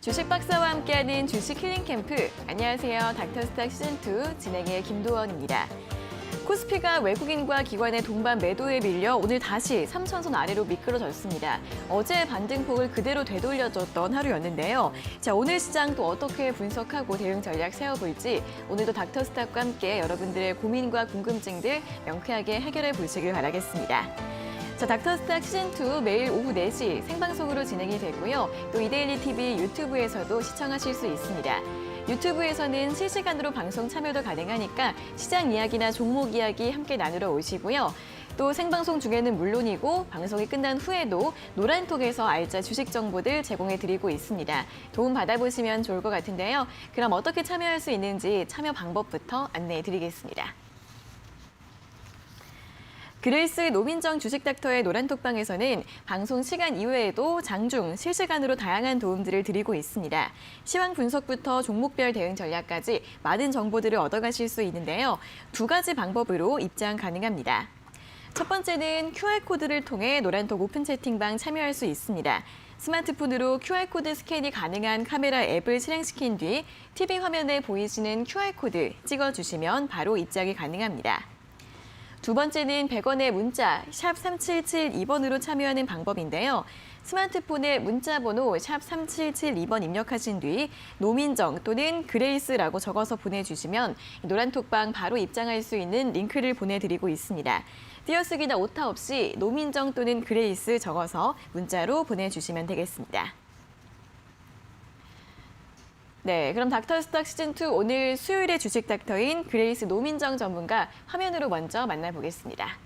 주식 박사와 함께하는 주식 힐링 캠프. 안녕하세요. 닥터스탁 시즌2 진행의 김도원입니다. 코스피가 외국인과 기관의 동반 매도에 밀려 오늘 다시 3,000선 아래로 미끄러졌습니다. 어제 반등폭을 그대로 되돌려줬던 하루였는데요. 자, 오늘 시장 또 어떻게 분석하고 대응 전략 세워볼지 오늘도 닥터스탁과 함께 여러분들의 고민과 궁금증들 명쾌하게 해결해 보시길 바라겠습니다. 자, 닥터스탁 시즌2 매일 오후 4시 생방송으로 진행이 되고요. 또 이데일리 TV 유튜브에서도 시청하실 수 있습니다. 유튜브에서는 실시간으로 방송 참여도 가능하니까 시장 이야기나 종목 이야기 함께 나누러 오시고요. 또 생방송 중에는 물론이고 방송이 끝난 후에도 노란톡에서 알짜 주식 정보들 제공해드리고 있습니다. 도움 받아보시면 좋을 것 같은데요. 그럼 어떻게 참여할 수 있는지 참여 방법부터 안내해드리겠습니다. 그레이스 노민정 주식닥터의 노란톡방에서는 방송 시간 이외에도 장중 실시간으로 다양한 도움들을 드리고 있습니다. 시황 분석부터 종목별 대응 전략까지 많은 정보들을 얻어가실 수 있는데요. 두 가지 방법으로 입장 가능합니다. 첫 번째는 QR코드를 통해 노란톡 오픈 채팅방 참여할 수 있습니다. 스마트폰으로 QR코드 스캔이 가능한 카메라 앱을 실행시킨 뒤 TV 화면에 보이시는 QR코드 찍어주시면 바로 입장이 가능합니다. 두 번째는 100원의 문자 샵 3772번으로 참여하는 방법인데요. 스마트폰에 문자 번호 샵 3772번 입력하신 뒤 노민정 또는 그레이스라고 적어서 보내주시면 노란톡방 바로 입장할 수 있는 링크를 보내드리고 있습니다. 띄어쓰기나 오타 없이 노민정 또는 그레이스 적어서 문자로 보내주시면 되겠습니다. 네, 그럼 닥터스탁 시즌2 오늘 수요일의 주식 닥터인 그레이스 노민정 전문가 화면으로 먼저 만나보겠습니다.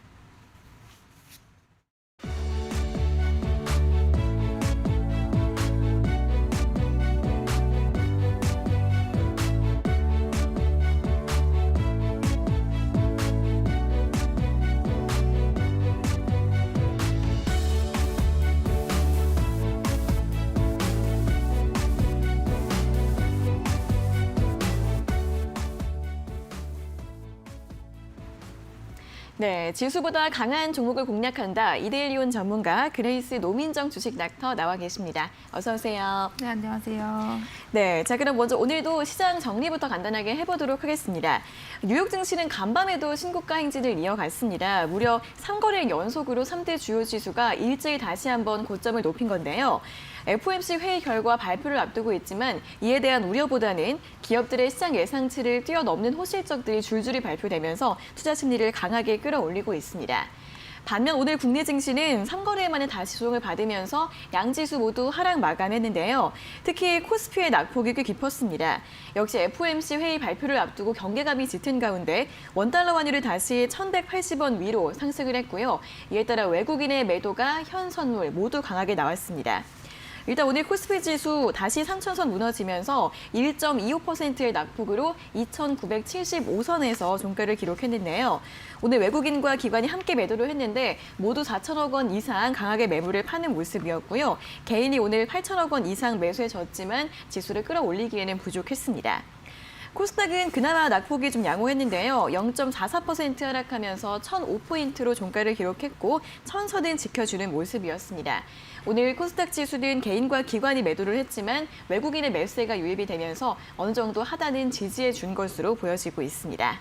네, 지수보다 강한 종목을 공략한다. 이데일리온 전문가 그레이스 노민정 주식 닥터 나와 계십니다. 어서 오세요. 네, 안녕하세요. 네, 자 그럼 먼저 오늘도 시장 정리부터 간단하게 해보도록 하겠습니다. 뉴욕 증시는 간밤에도 신고가 행진을 이어갔습니다. 무려 3거래일 연속으로 3대 주요 지수가 일제히 다시 한번 고점을 높인 건데요. FOMC 회의 결과 발표를 앞두고 있지만 이에 대한 우려보다는 기업들의 시장 예상치를 뛰어넘는 호실적들이 줄줄이 발표되면서 투자 심리를 강하게 끌어올리고 있습니다. 반면 오늘 국내 증시는 3거래일 만에 다시 조정을 받으면서 양지수 모두 하락 마감했는데요. 특히 코스피의 낙폭이 꽤 깊었습니다. 역시 FOMC 회의 발표를 앞두고 경계감이 짙은 가운데 원달러 환율이 다시 1,180원 위로 상승을 했고요. 이에 따라 외국인의 매도가 현 선물 모두 강하게 나왔습니다. 일단 오늘 코스피 지수 다시 3,000선 무너지면서 1.25%의 낙폭으로 2,975선에서 종가를 기록했는데요. 오늘 외국인과 기관이 함께 매도를 했는데 모두 4천억 원 이상 강하게 매물을 파는 모습이었고요. 개인이 오늘 8천억 원 이상 매수해졌지만 지수를 끌어올리기에는 부족했습니다. 코스닥은 그나마 낙폭이 좀 양호했는데요. 0.44% 하락하면서 1,005포인트로 종가를 기록했고 천선은 지켜주는 모습이었습니다. 오늘 코스닥 지수는 개인과 기관이 매도를 했지만 외국인의 매수세가 유입이 되면서 어느 정도 하단은 지지해 준 것으로 보여지고 있습니다.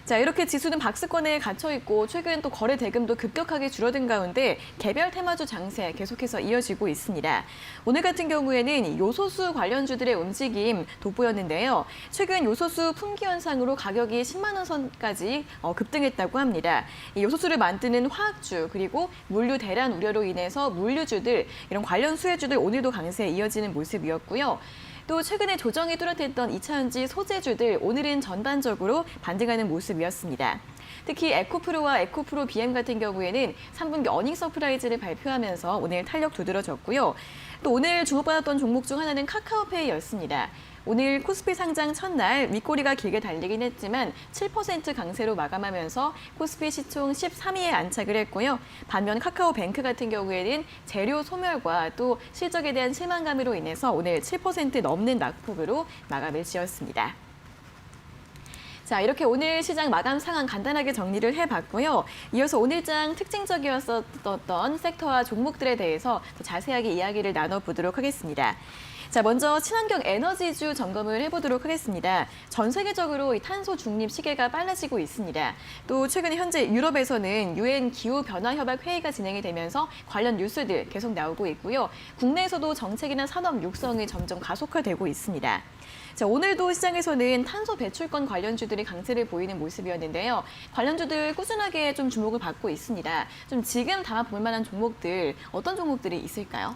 자, 이렇게 지수는 박스권에 갇혀 있고 최근 또 거래 대금도 급격하게 줄어든 가운데 개별 테마주 장세 계속해서 이어지고 있습니다. 오늘 같은 경우에는 요소수 관련주들의 움직임 돋보였는데요. 최근 요소수 품귀 현상으로 가격이 10만 원 선까지 급등했다고 합니다. 이 요소수를 만드는 화학주 그리고 물류 대란 우려로 인해서 물류주들 이런 관련 수혜주들 오늘도 강세에 이어지는 모습이었고요. 또 최근에 조정이 뚜렷했던 2차전지 소재주들 오늘은 전반적으로 반등하는 모습이었습니다. 특히 에코프로와 에코프로 BM 같은 경우에는 3분기 어닝 서프라이즈를 발표하면서 오늘 탄력 두드러졌고요. 또 오늘 주목받았던 종목 중 하나는 카카오페이였습니다. 오늘 코스피 상장 첫날 윗꼬리가 길게 달리긴 했지만 7% 강세로 마감하면서 코스피 시총 13위에 안착을 했고요. 반면 카카오뱅크 같은 경우에는 재료 소멸과 또 실적에 대한 실망감으로 인해서 오늘 7% 넘는 낙폭으로 마감을 지었습니다. 자, 이렇게 오늘 시장 마감 상황 간단하게 정리를 해봤고요. 이어서 오늘장 특징적이었던 섹터와 종목들에 대해서 더 자세하게 이야기를 나눠보도록 하겠습니다. 자, 먼저 친환경 에너지주 점검을 해보도록 하겠습니다. 전 세계적으로 이 탄소 중립 시계가 빨라지고 있습니다. 또 최근 현재 유럽에서는 유엔 기후 변화 협약 회의가 진행이 되면서 관련 뉴스들 계속 나오고 있고요. 국내에서도 정책이나 산업 육성이 점점 가속화되고 있습니다. 자, 오늘도 시장에서는 탄소 배출권 관련주들이 강세를 보이는 모습이었는데요. 관련주들 꾸준하게 좀 주목을 받고 있습니다. 좀 지금 담아볼 만한 종목들, 어떤 종목들이 있을까요?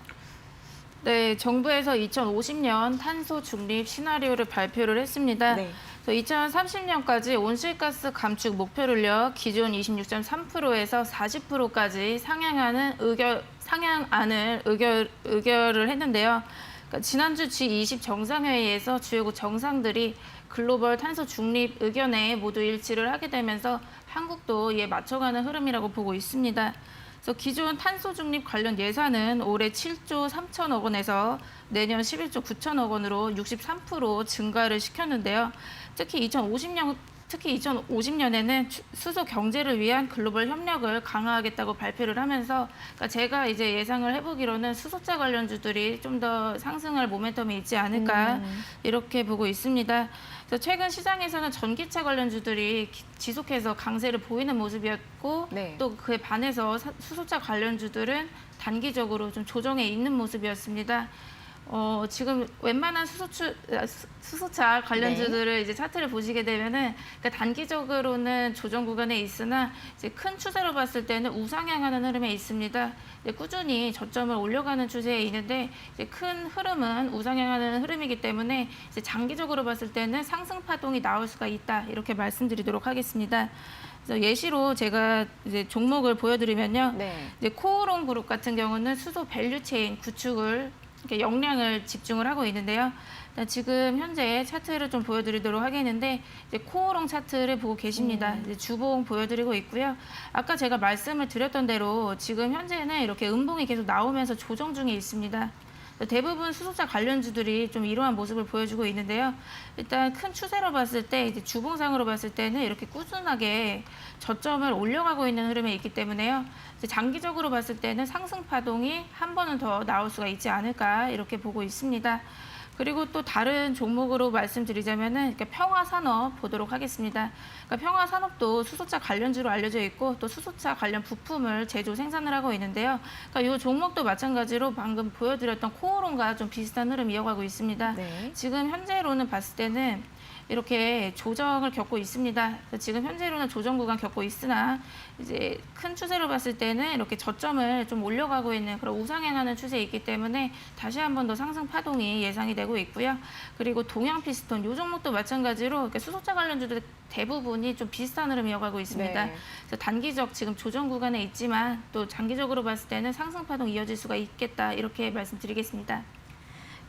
네, 정부에서 2050년 탄소 중립 시나리오를 발표를 했습니다. 네. 2030년까지 온실가스 감축 목표를요, 기존 26.3%에서 40%까지 상향하는 상향안을 의결을 했는데요. 그러니까 지난주 G20 정상회의에서 주요국 정상들이 글로벌 탄소 중립 의견에 모두 일치를 하게 되면서 한국도 이에 맞춰가는 흐름이라고 보고 있습니다. 그래서 기존 탄소 중립 관련 예산은 올해 7조 3천억 원에서 내년 11조 9천억 원으로 63% 증가를 시켰는데요. 특히 2050년에는 수소 경제를 위한 글로벌 협력을 강화하겠다고 발표를 하면서, 그러니까 제가 이제 예상을 해보기로는 수소차 관련주들이 좀 더 상승할 모멘텀이 있지 않을까 이렇게 보고 있습니다. 그래서 최근 시장에서는 전기차 관련주들이 지속해서 강세를 보이는 모습이었고, 네. 또 그에 반해서 수소차 관련주들은 단기적으로 좀 조정에 있는 모습이었습니다. 지금 웬만한 수소차 관련주들을 네. 이제 차트를 보시게 되면은, 그러니까 단기적으로는 조정 구간에 있으나 이제 큰 추세로 봤을 때는 우상향하는 흐름에 있습니다. 꾸준히 저점을 올려가는 추세에 있는데, 이제 큰 흐름은 우상향하는 흐름이기 때문에 이제 장기적으로 봤을 때는 상승 파동이 나올 수가 있다, 이렇게 말씀드리도록 하겠습니다. 그래서 예시로 제가 이제 종목을 보여드리면요, 네. 이제 코오롱 그룹 같은 경우는 수소 밸류 체인 구축을 역량을 집중을 하고 있는데요. 지금 현재 차트를 좀 보여드리도록 하겠는데, 이제 코오롱 차트를 보고 계십니다. 이제 주봉 보여드리고 있고요. 아까 제가 말씀을 드렸던 대로 지금 현재는 이렇게 음봉이 계속 나오면서 조정 중에 있습니다. 대부분 수소차 관련주들이 좀 이러한 모습을 보여주고 있는데요. 일단 큰 추세로 봤을 때, 이제 주봉상으로 봤을 때는 이렇게 꾸준하게 저점을 올려가고 있는 흐름에 있기 때문에요. 이제 장기적으로 봤을 때는 상승 파동이 한 번은 더 나올 수가 있지 않을까, 이렇게 보고 있습니다. 그리고 또 다른 종목으로 말씀드리자면은 평화산업 보도록 하겠습니다. 그러니까 평화산업도 수소차 관련주로 알려져 있고, 또 수소차 관련 부품을 제조 생산을 하고 있는데요. 그러니까 이 종목도 마찬가지로 방금 보여드렸던 코오롱과 좀 비슷한 흐름 이어가고 있습니다. 네. 지금 현재로는 봤을 때는 이렇게 조정을 겪고 있습니다. 지금 현재로는 조정 구간 겪고 있으나 이제 큰 추세로 봤을 때는 이렇게 저점을 좀 올려가고 있는 그런 우상향하는 추세에 있기 때문에 다시 한 번 더 상승 파동이 예상이 되고 있고요. 그리고 동양 피스톤 이 종목도 마찬가지로 수소차 관련주들 대부분이 좀 비슷한 흐름이 이어가고 있습니다. 네. 그래서 단기적 지금 조정 구간에 있지만 또 장기적으로 봤을 때는 상승 파동 이어질 수가 있겠다, 이렇게 말씀드리겠습니다.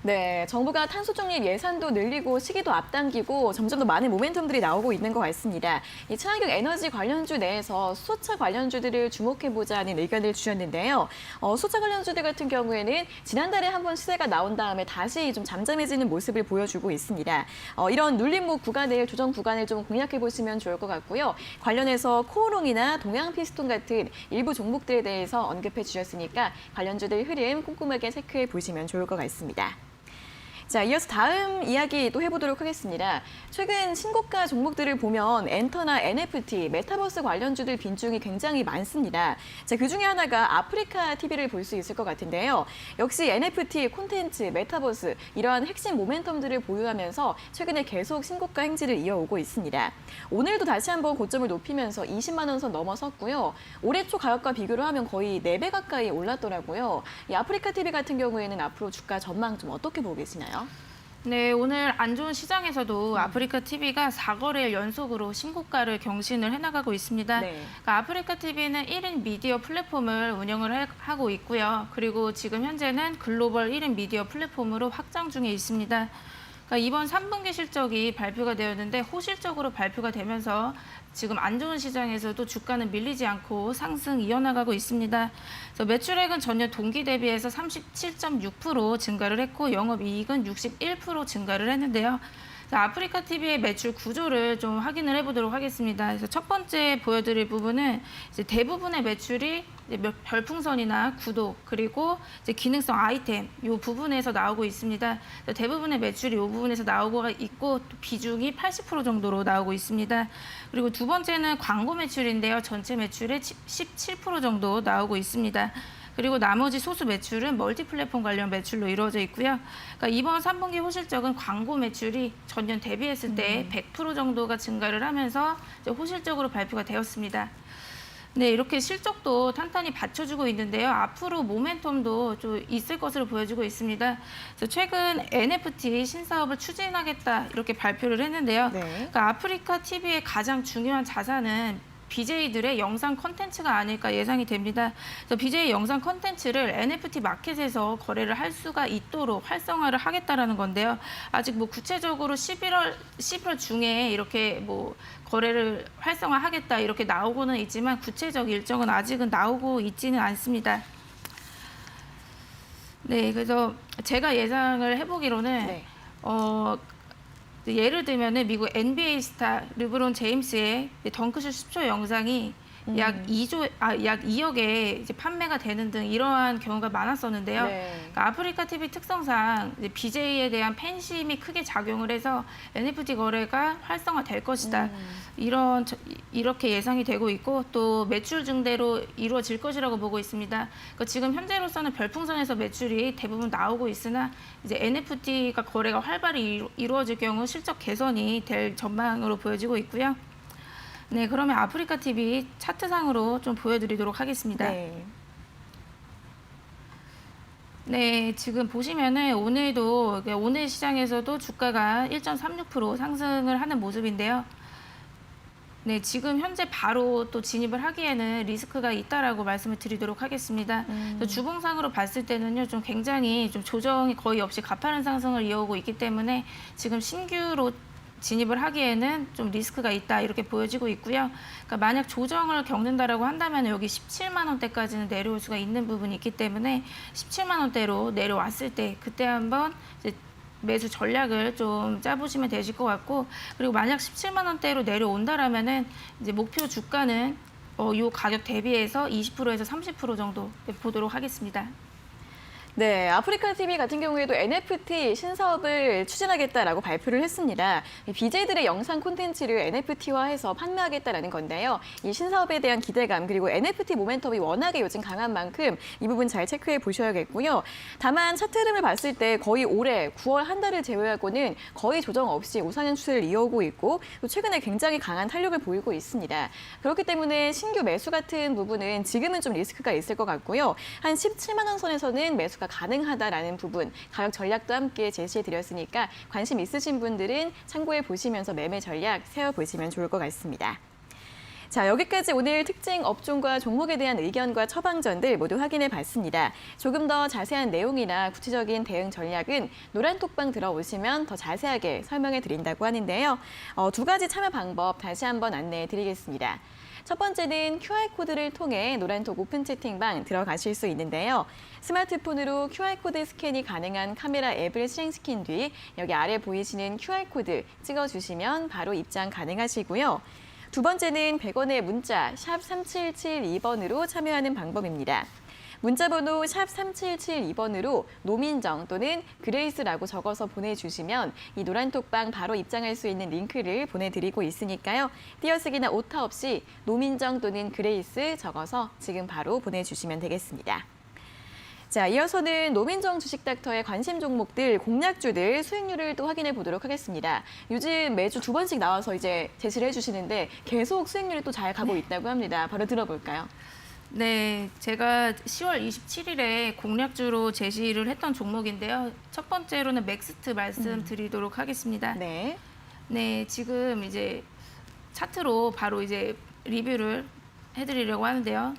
네, 정부가 탄소 중립 예산도 늘리고 시기도 앞당기고 점점 더 많은 모멘텀들이 나오고 있는 것 같습니다. 이 친환경 에너지 관련주 내에서 수소차 관련주들을 주목해보자는 의견을 주셨는데요. 수소차 관련주들 같은 경우에는 지난달에 한번 시세가 나온 다음에 다시 좀 잠잠해지는 모습을 보여주고 있습니다. 이런 눌림목 구간을, 조정 구간을 좀 공략해보시면 좋을 것 같고요. 관련해서 코오롱이나 동양 피스톤 같은 일부 종목들에 대해서 언급해 주셨으니까 관련주들 흐름 꼼꼼하게 체크해 보시면 좋을 것 같습니다. 자, 이어서 다음 이야기 또 해보도록 하겠습니다. 최근 신고가 종목들을 보면 엔터나 NFT, 메타버스 관련주들 빈중이 굉장히 많습니다. 자, 그중에 하나가 아프리카 TV를 볼 수 있을 것 같은데요. 역시 NFT, 콘텐츠, 메타버스 이러한 핵심 모멘텀들을 보유하면서 최근에 계속 신고가 행진을 이어오고 있습니다. 오늘도 다시 한번 고점을 높이면서 20만 원 선 넘어섰고요. 올해 초 가격과 비교를 하면 거의 4배 가까이 올랐더라고요. 이 아프리카 TV 같은 경우에는 앞으로 주가 전망 좀 어떻게 보고 계시나요? 네, 오늘 안 좋은 시장에서도 아프리카 TV가 4거래일 연속으로 신고가를 경신을 해나가고 있습니다. 네. 그러니까 아프리카 TV는 1인 미디어 플랫폼을 운영을 하고 있고요. 그리고 지금 현재는 글로벌 1인 미디어 플랫폼으로 확장 중에 있습니다. 그러니까 이번 3분기 실적이 발표가 되었는데 호실적으로 발표가 되면서 지금 안 좋은 시장에서도 주가는 밀리지 않고 상승 이어나가고 있습니다. 그래서 매출액은 전년 동기 대비해서 37.6% 증가를 했고 영업이익은 61% 증가를 했는데요. 아프리카 TV의 매출 구조를 좀 확인을 해보도록 하겠습니다. 그래서 첫 번째 보여드릴 부분은 이제 대부분의 매출이 이제 별풍선이나 구독 그리고 이제 기능성 아이템 이 부분에서 나오고 있습니다. 대부분의 매출이 이 부분에서 나오고 있고 또 비중이 80% 정도로 나오고 있습니다. 그리고 두 번째는 광고 매출인데요. 전체 매출의 17% 정도 나오고 있습니다. 그리고 나머지 소수 매출은 멀티 플랫폼 관련 매출로 이루어져 있고요. 그러니까 이번 3분기 호실적은 광고 매출이 전년 대비했을 때 100% 정도가 증가를 하면서 이제 호실적으로 발표가 되었습니다. 네, 이렇게 실적도 탄탄히 받쳐주고 있는데요. 앞으로 모멘텀도 좀 있을 것으로 보여지고 있습니다. 그래서 최근 NFT 신사업을 추진하겠다 이렇게 발표를 했는데요. 네. 그러니까 아프리카 TV의 가장 중요한 자산은 BJ들의 영상 콘텐츠가 아닐까 예상이 됩니다. 그래서 BJ 영상 콘텐츠를 NFT 마켓에서 거래를 할 수가 있도록 활성화를 하겠다라는 건데요. 아직 뭐 구체적으로 11월 중에 이렇게 뭐 거래를 활성화하겠다 이렇게 나오고는 있지만 구체적 일정은 아직은 나오고 있지는 않습니다. 네, 그래서 제가 예상을 해보기로는 네. 예를 들면은 미국 NBA 스타 르브론 제임스의 덩크슛 10초 영상이 약 2억에 이제 판매가 되는 등 이러한 경우가 많았었는데요. 네. 그러니까 아프리카 TV 특성상 이제 BJ에 대한 팬심이 크게 작용을 해서 NFT 거래가 활성화될 것이다. 이렇게 예상이 되고 있고 또 매출 증대로 이루어질 것이라고 보고 있습니다. 그러니까 지금 현재로서는 별풍선에서 매출이 대부분 나오고 있으나 이제 NFT가 거래가 활발히 이루어질 경우 실적 개선이 될 전망으로 보여지고 있고요. 네, 그러면 아프리카 TV 차트상으로 좀 보여드리도록 하겠습니다. 네. 네, 지금 보시면은 오늘 시장에서도 주가가 1.36% 상승을 하는 모습인데요. 네, 지금 현재 바로 또 진입을 하기에는 리스크가 있다라고 말씀을 드리도록 하겠습니다. 주봉상으로 봤을 때는요, 좀 굉장히 좀 조정이 거의 없이 가파른 상승을 이어오고 있기 때문에 지금 신규로 진입을 하기에는 좀 리스크가 있다 이렇게 보여지고 있고요. 그러니까 만약 조정을 겪는다라고 한다면 여기 17만 원대까지는 내려올 수가 있는 부분이 있기 때문에 17만 원대로 내려왔을 때 그때 한번 이제 매수 전략을 좀 짜보시면 되실 것 같고 그리고 만약 17만 원대로 내려온다라면은 이제 목표 주가는 요 가격 대비해서 20%에서 30% 정도 보도록 하겠습니다. 네, 아프리카 TV 같은 경우에도 NFT 신사업을 추진하겠다라고 발표를 했습니다. BJ들의 영상 콘텐츠를 NFT화해서 판매하겠다라는 건데요. 이 신사업에 대한 기대감 그리고 NFT 모멘텀이 워낙에 요즘 강한 만큼 이 부분 잘 체크해 보셔야겠고요. 다만 차트 흐름을 봤을 때 거의 올해 9월 한 달을 제외하고는 거의 조정 없이 우상향 추세를 이어오고 있고 또 최근에 굉장히 강한 탄력을 보이고 있습니다. 그렇기 때문에 신규 매수 같은 부분은 지금은 좀 리스크가 있을 것 같고요. 한 17만 원 선에서는 매수가 가능하다라는 부분, 가격 전략도 함께 제시해드렸으니까 관심 있으신 분들은 참고해 보시면서 매매 전략 세워보시면 좋을 것 같습니다. 자, 여기까지 오늘 특징 업종과 종목에 대한 의견과 처방전들 모두 확인해 봤습니다. 조금 더 자세한 내용이나 구체적인 대응 전략은 노란톡방 들어오시면 더 자세하게 설명해 드린다고 하는데요. 두 가지 참여 방법 다시 한번 안내해 드리겠습니다. 첫 번째는 QR코드를 통해 노란톡 오픈 채팅방 들어가실 수 있는데요. 스마트폰으로 QR코드 스캔이 가능한 카메라 앱을 실행시킨 뒤 여기 아래 보이시는 QR코드 찍어주시면 바로 입장 가능하시고요. 두 번째는 100원의 문자 샵 3772번으로 참여하는 방법입니다. 문자번호 샵 3772번으로 노민정 또는 그레이스라고 적어서 보내주시면 이 노란톡방 바로 입장할 수 있는 링크를 보내드리고 있으니까요. 띄어쓰기나 오타 없이 노민정 또는 그레이스 적어서 지금 바로 보내주시면 되겠습니다. 자, 이어서는 노민정 주식닥터의 관심 종목들, 공략주들 수익률을 또 확인해 보도록 하겠습니다. 요즘 매주 2번씩 나와서 이제 제시를 해주시는데 계속 수익률이 또 잘 가고 있다고 합니다. 바로 들어볼까요? 네, 제가 10월 27일에 공략주로 제시를 했던 종목인데요. 첫 번째로는 맥스트 말씀드리도록 하겠습니다. 네. 네, 지금 이제 차트로 바로 이제 리뷰를 해드리려고 하는데요.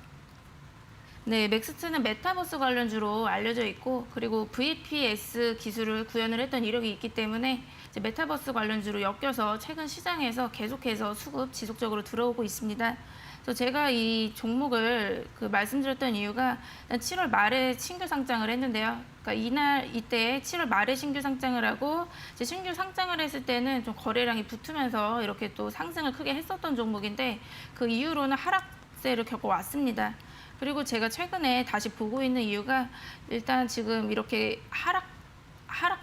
네, 맥스트는 메타버스 관련주로 알려져 있고 그리고 VPS 기술을 구현을 했던 이력이 있기 때문에 이제 메타버스 관련주로 엮여서 최근 시장에서 계속해서 수급 지속적으로 들어오고 있습니다. 그래서 제가 이 종목을 말씀드렸던 이유가 7월 말에 신규 상장을 했는데요. 그러니까 이때 7월 말에 신규 상장을 하고 이제 신규 상장을 했을 때는 좀 거래량이 붙으면서 이렇게 또 상승을 크게 했었던 종목인데 그 이후로는 하락세를 겪어왔습니다. 그리고 제가 최근에 다시 보고 있는 이유가 일단 지금 이렇게 하락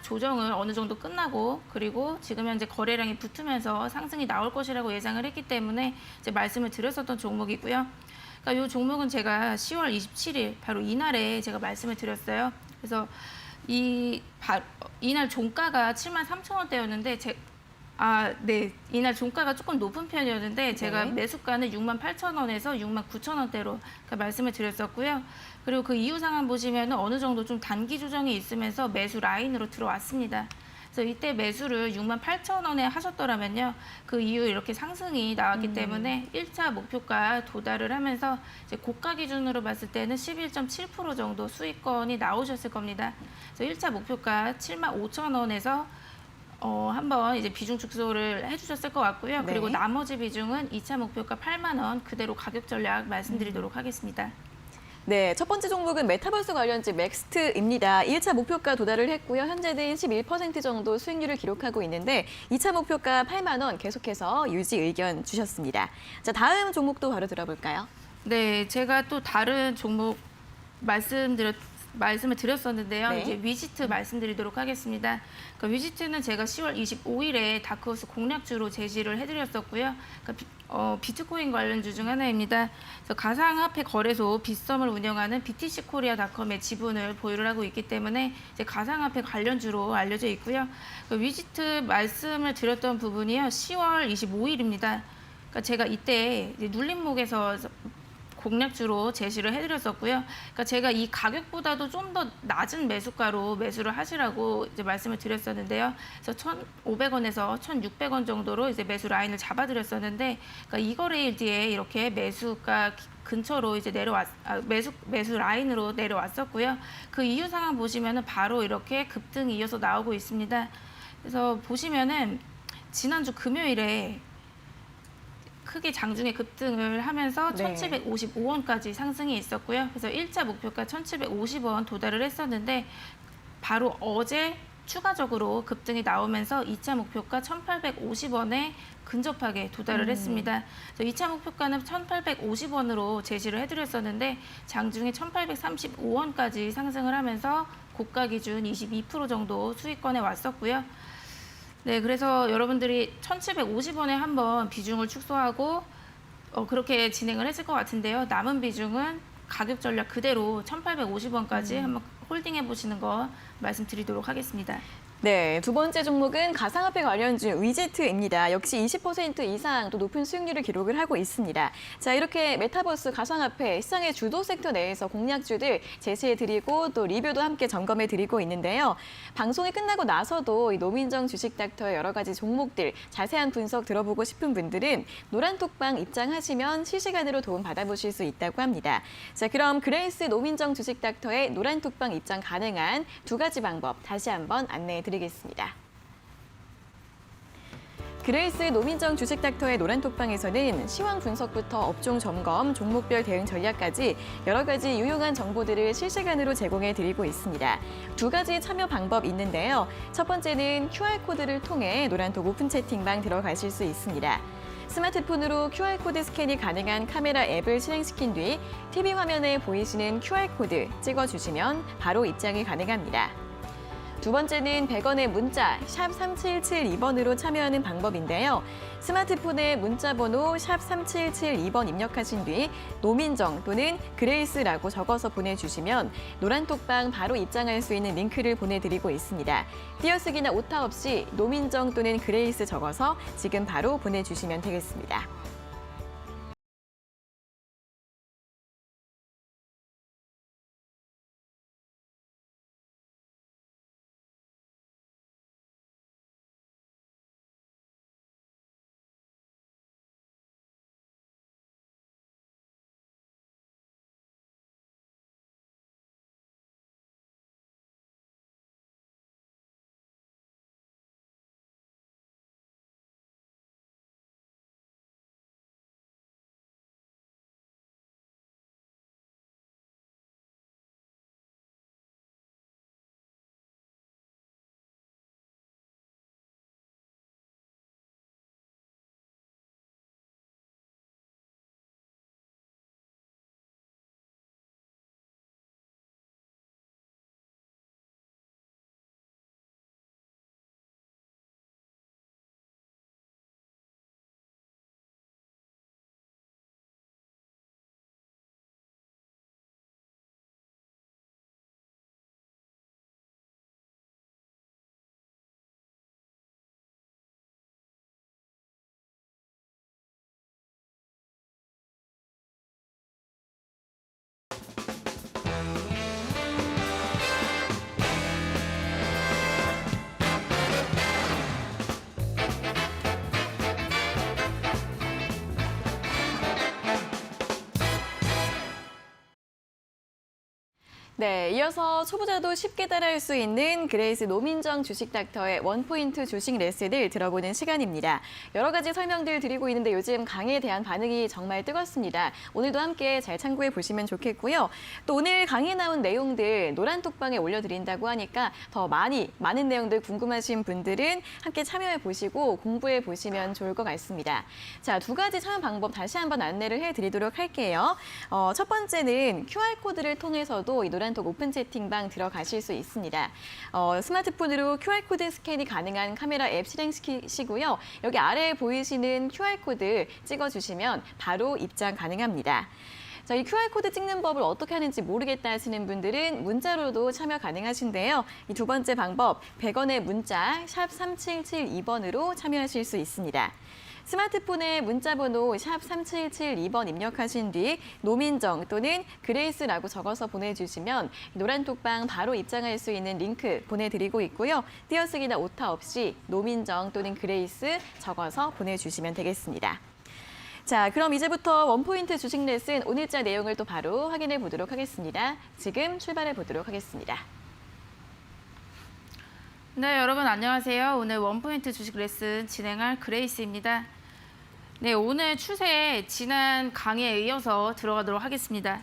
조정을 어느 정도 끝나고 그리고 지금 현재 거래량이 붙으면서 상승이 나올 것이라고 예상을 했기 때문에 이제 말씀을 드렸었던 종목이고요. 그러니까 이 종목은 제가 10월 27일 바로 이날에 제가 말씀을 드렸어요. 그래서 이날 종가가 73,000원대였는데 네. 이날 종가가 조금 높은 편이었는데 제가 네. 매수가는 68,000원에서 69,000원대로 말씀을 드렸었고요. 그리고 그 이후 상황 보시면 어느 정도 좀 단기 조정이 있으면서 매수 라인으로 들어왔습니다. 그래서 이때 매수를 68,000원에 하셨더라면요. 그 이후 이렇게 상승이 나왔기 때문에 1차 목표가 도달을 하면서 이제 고가 기준으로 봤을 때는 11.7% 정도 수익권이 나오셨을 겁니다. 그래서 1차 목표가 75,000원에서 한번 이제 비중 축소를 해주셨을 것 같고요. 네. 그리고 나머지 비중은 2차 목표가 8만 원 그대로 가격 전략 말씀드리도록 하겠습니다. 네, 첫 번째 종목은 메타버스 관련주 맥스트입니다. 1차 목표가 도달을 했고요. 현재는 11% 정도 수익률을 기록하고 있는데 2차 목표가 8만 원 계속해서 유지 의견 주셨습니다. 자, 다음 종목도 바로 들어볼까요? 네, 제가 또 다른 종목 말씀을 드렸었는데요. 네. 이제 위지트 말씀드리도록 하겠습니다. 그러니까 위지트는 제가 10월 25일에 다크호스 공략주로 제시를 해드렸었고요. 그러니까 비트코인 관련주 중 하나입니다. 그래서 가상화폐 거래소 빗썸을 운영하는 BTC코리아닷컴의 지분을 보유를 하고 있기 때문에 이제 가상화폐 관련주로 알려져 있고요. 그 위지트 말씀을 드렸던 부분이요. 10월 25일입니다. 그러니까 제가 이때 이제 눌림목에서 공략주로 제시를 해드렸었고요. 그러니까 제가 이 가격보다도 좀 더 낮은 매수가로 매수를 하시라고 이제 말씀을 드렸었는데요. 그래서 1,500원에서 1,600원 정도로 이제 매수 라인을 잡아드렸었는데, 그러니까 이 거래일 뒤에 이렇게 매수가 근처로 이제 매수 라인으로 내려왔었고요. 그 이후 상황 보시면은 바로 이렇게 급등이 이어서 나오고 있습니다. 그래서 보시면은 지난주 금요일에 크게 장중에 급등을 하면서 네. 1,755원까지 상승이 있었고요. 그래서 1차 목표가 1,750원 도달을 했었는데 바로 어제 추가적으로 급등이 나오면서 2차 목표가 1,850원에 근접하게 도달을 했습니다. 그래서 2차 목표가는 1,850원으로 제시를 해드렸었는데 장중에 1,835원까지 상승을 하면서 고가 기준 22% 정도 수익권에 왔었고요. 네, 그래서 여러분들이 1,750원에 한번 비중을 축소하고 그렇게 진행을 했을 것 같은데요. 남은 비중은 가격 전략 그대로 1,850원까지 한번 홀딩해 보시는 거 말씀드리도록 하겠습니다. 네, 두 번째 종목은 가상화폐 관련주 위지트입니다. 역시 20% 이상 또 높은 수익률을 기록을 하고 있습니다. 자, 이렇게 메타버스 가상화폐 시장의 주도 섹터 내에서 공략주들 제시해드리고 또 리뷰도 함께 점검해드리고 있는데요. 방송이 끝나고 나서도 이 노민정 주식닥터의 여러 가지 종목들 자세한 분석 들어보고 싶은 분들은 노란톡방 입장하시면 실시간으로 도움 받아보실 수 있다고 합니다. 자, 그럼 그레이스 노민정 주식닥터의 노란톡방 입장 가능한 두 가지 방법 다시 한번 안내해드리겠습니다. 그레이스 노민정 주식닥터의 노란톡방에서는 시황 분석부터 업종 점검, 종목별 대응 전략까지 여러 가지 유용한 정보들을 실시간으로 제공해드리고 있습니다. 두 가지 참여 방법 있는데요. 첫 번째는 QR코드를 통해 노란톡 오픈 채팅방 들어가실 수 있습니다. 스마트폰으로 QR코드 스캔이 가능한 카메라 앱을 실행시킨 뒤 TV 화면에 보이시는 QR코드 찍어주시면 바로 입장이 가능합니다. 두 번째는 100원의 문자 샵 3772번으로 참여하는 방법인데요. 스마트폰에 문자 번호 샵 3772번 입력하신 뒤 노민정 또는 그레이스라고 적어서 보내주시면 노란톡방 바로 입장할 수 있는 링크를 보내드리고 있습니다. 띄어쓰기나 오타 없이 노민정 또는 그레이스 적어서 지금 바로 보내주시면 되겠습니다. 네, 이어서 초보자도 쉽게 따라할 수 있는 그레이스 노민정 주식닥터의 원포인트 주식 레슨을 들어보는 시간입니다. 여러 가지 설명들 드리고 있는데 요즘 강의에 대한 반응이 정말 뜨겁습니다. 오늘도 함께 잘 참고해 보시면 좋겠고요. 또 오늘 강의에 나온 내용들 노란톡방에 올려드린다고 하니까 더 많은 내용들 궁금하신 분들은 함께 참여해 보시고 공부해 보시면 좋을 것 같습니다. 자, 두 가지 참여 방법 다시 한번 안내를 해드리도록 할게요. 첫 번째는 QR코드를 통해서도 이 노란톡 오픈 채팅방 들어가실 수 있습니다. 스마트폰으로 QR코드 스캔이 가능한 카메라 앱 실행시키시고요. 여기 아래에 보이시는 QR코드 찍어주시면 바로 입장 가능합니다. 자, 이 QR코드 찍는 법을 어떻게 하는지 모르겠다 하시는 분들은 문자로도 참여 가능하신데요. 이 두 번째 방법, 100원의 문자 샵 3772번으로 참여하실 수 있습니다. 스마트폰에 문자번호 샵 3772번 입력하신 뒤 노민정 또는 그레이스라고 적어서 보내주시면 노란톡방 바로 입장할 수 있는 링크 보내드리고 있고요. 띄어쓰기나 오타 없이 노민정 또는 그레이스 적어서 보내주시면 되겠습니다. 자, 그럼 이제부터 원포인트 주식 레슨 오늘자 내용을 또 바로 확인해 보도록 하겠습니다. 지금 출발해 보도록 하겠습니다. 네, 여러분 안녕하세요. 오늘 원포인트 주식 레슨 진행할 그레이스입니다. 네, 오늘 추세 지난 강의에 이어서 들어가도록 하겠습니다.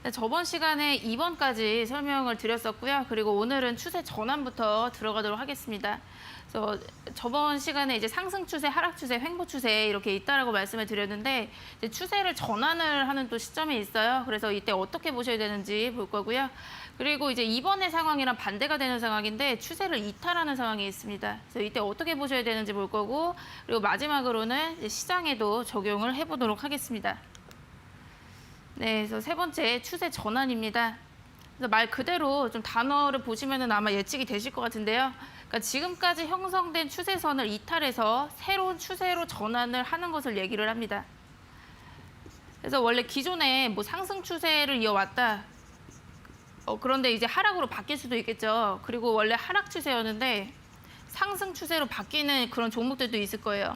네, 저번 시간에 2번까지 설명을 드렸었고요. 그리고 오늘은 추세 전환부터 들어가도록 하겠습니다. 그래서 저번 시간에 이제 상승 추세, 하락 추세, 횡보 추세 이렇게 있다라고 말씀을 드렸는데 이제 추세를 전환을 하는 또 시점이 있어요. 그래서 이때 어떻게 보셔야 되는지 볼 거고요. 그리고 이제 이번의 상황이랑 반대가 되는 상황인데 추세를 이탈하는 상황이 있습니다. 그래서 이때 어떻게 보셔야 되는지 볼 거고 그리고 마지막으로는 이제 시장에도 적용을 해보도록 하겠습니다. 네, 그래서 세 번째 추세 전환입니다. 그래서 말 그대로 좀 단어를 보시면은 아마 예측이 되실 것 같은데요. 그러니까 지금까지 형성된 추세선을 이탈해서 새로운 추세로 전환을 하는 것을 얘기를 합니다. 그래서 원래 기존에 뭐 상승 추세를 이어왔다. 그런데 이제 하락으로 바뀔 수도 있겠죠. 그리고 원래 하락 추세였는데 상승 추세로 바뀌는 그런 종목들도 있을 거예요.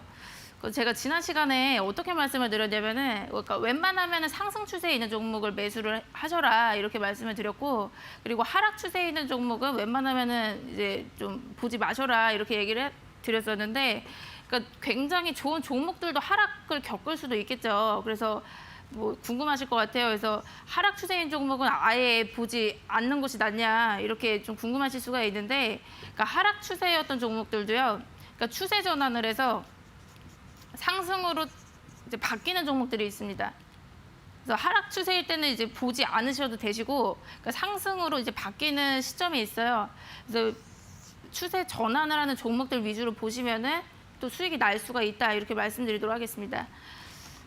제가 지난 시간에 어떻게 말씀을 드렸냐면은 그러니까 웬만하면은 상승 추세에 있는 종목을 매수를 하셔라 이렇게 말씀을 드렸고 그리고 하락 추세에 있는 종목은 웬만하면은 이제 좀 보지 마셔라 이렇게 얘기를 드렸었는데 그러니까 굉장히 좋은 종목들도 하락을 겪을 수도 있겠죠. 그래서 뭐 궁금하실 것 같아요. 그래서 하락 추세인 종목은 아예 보지 않는 것이 낫냐 이렇게 좀 궁금하실 수가 있는데 그러니까 하락 추세였던 종목들도요. 그러니까 추세 전환을 해서 상승으로 이제 바뀌는 종목들이 있습니다. 그래서 하락 추세일 때는 이제 보지 않으셔도 되시고 그러니까 상승으로 이제 바뀌는 시점이 있어요. 그래서 추세 전환을 하는 종목들 위주로 보시면은 또 수익이 날 수가 있다 이렇게 말씀드리도록 하겠습니다.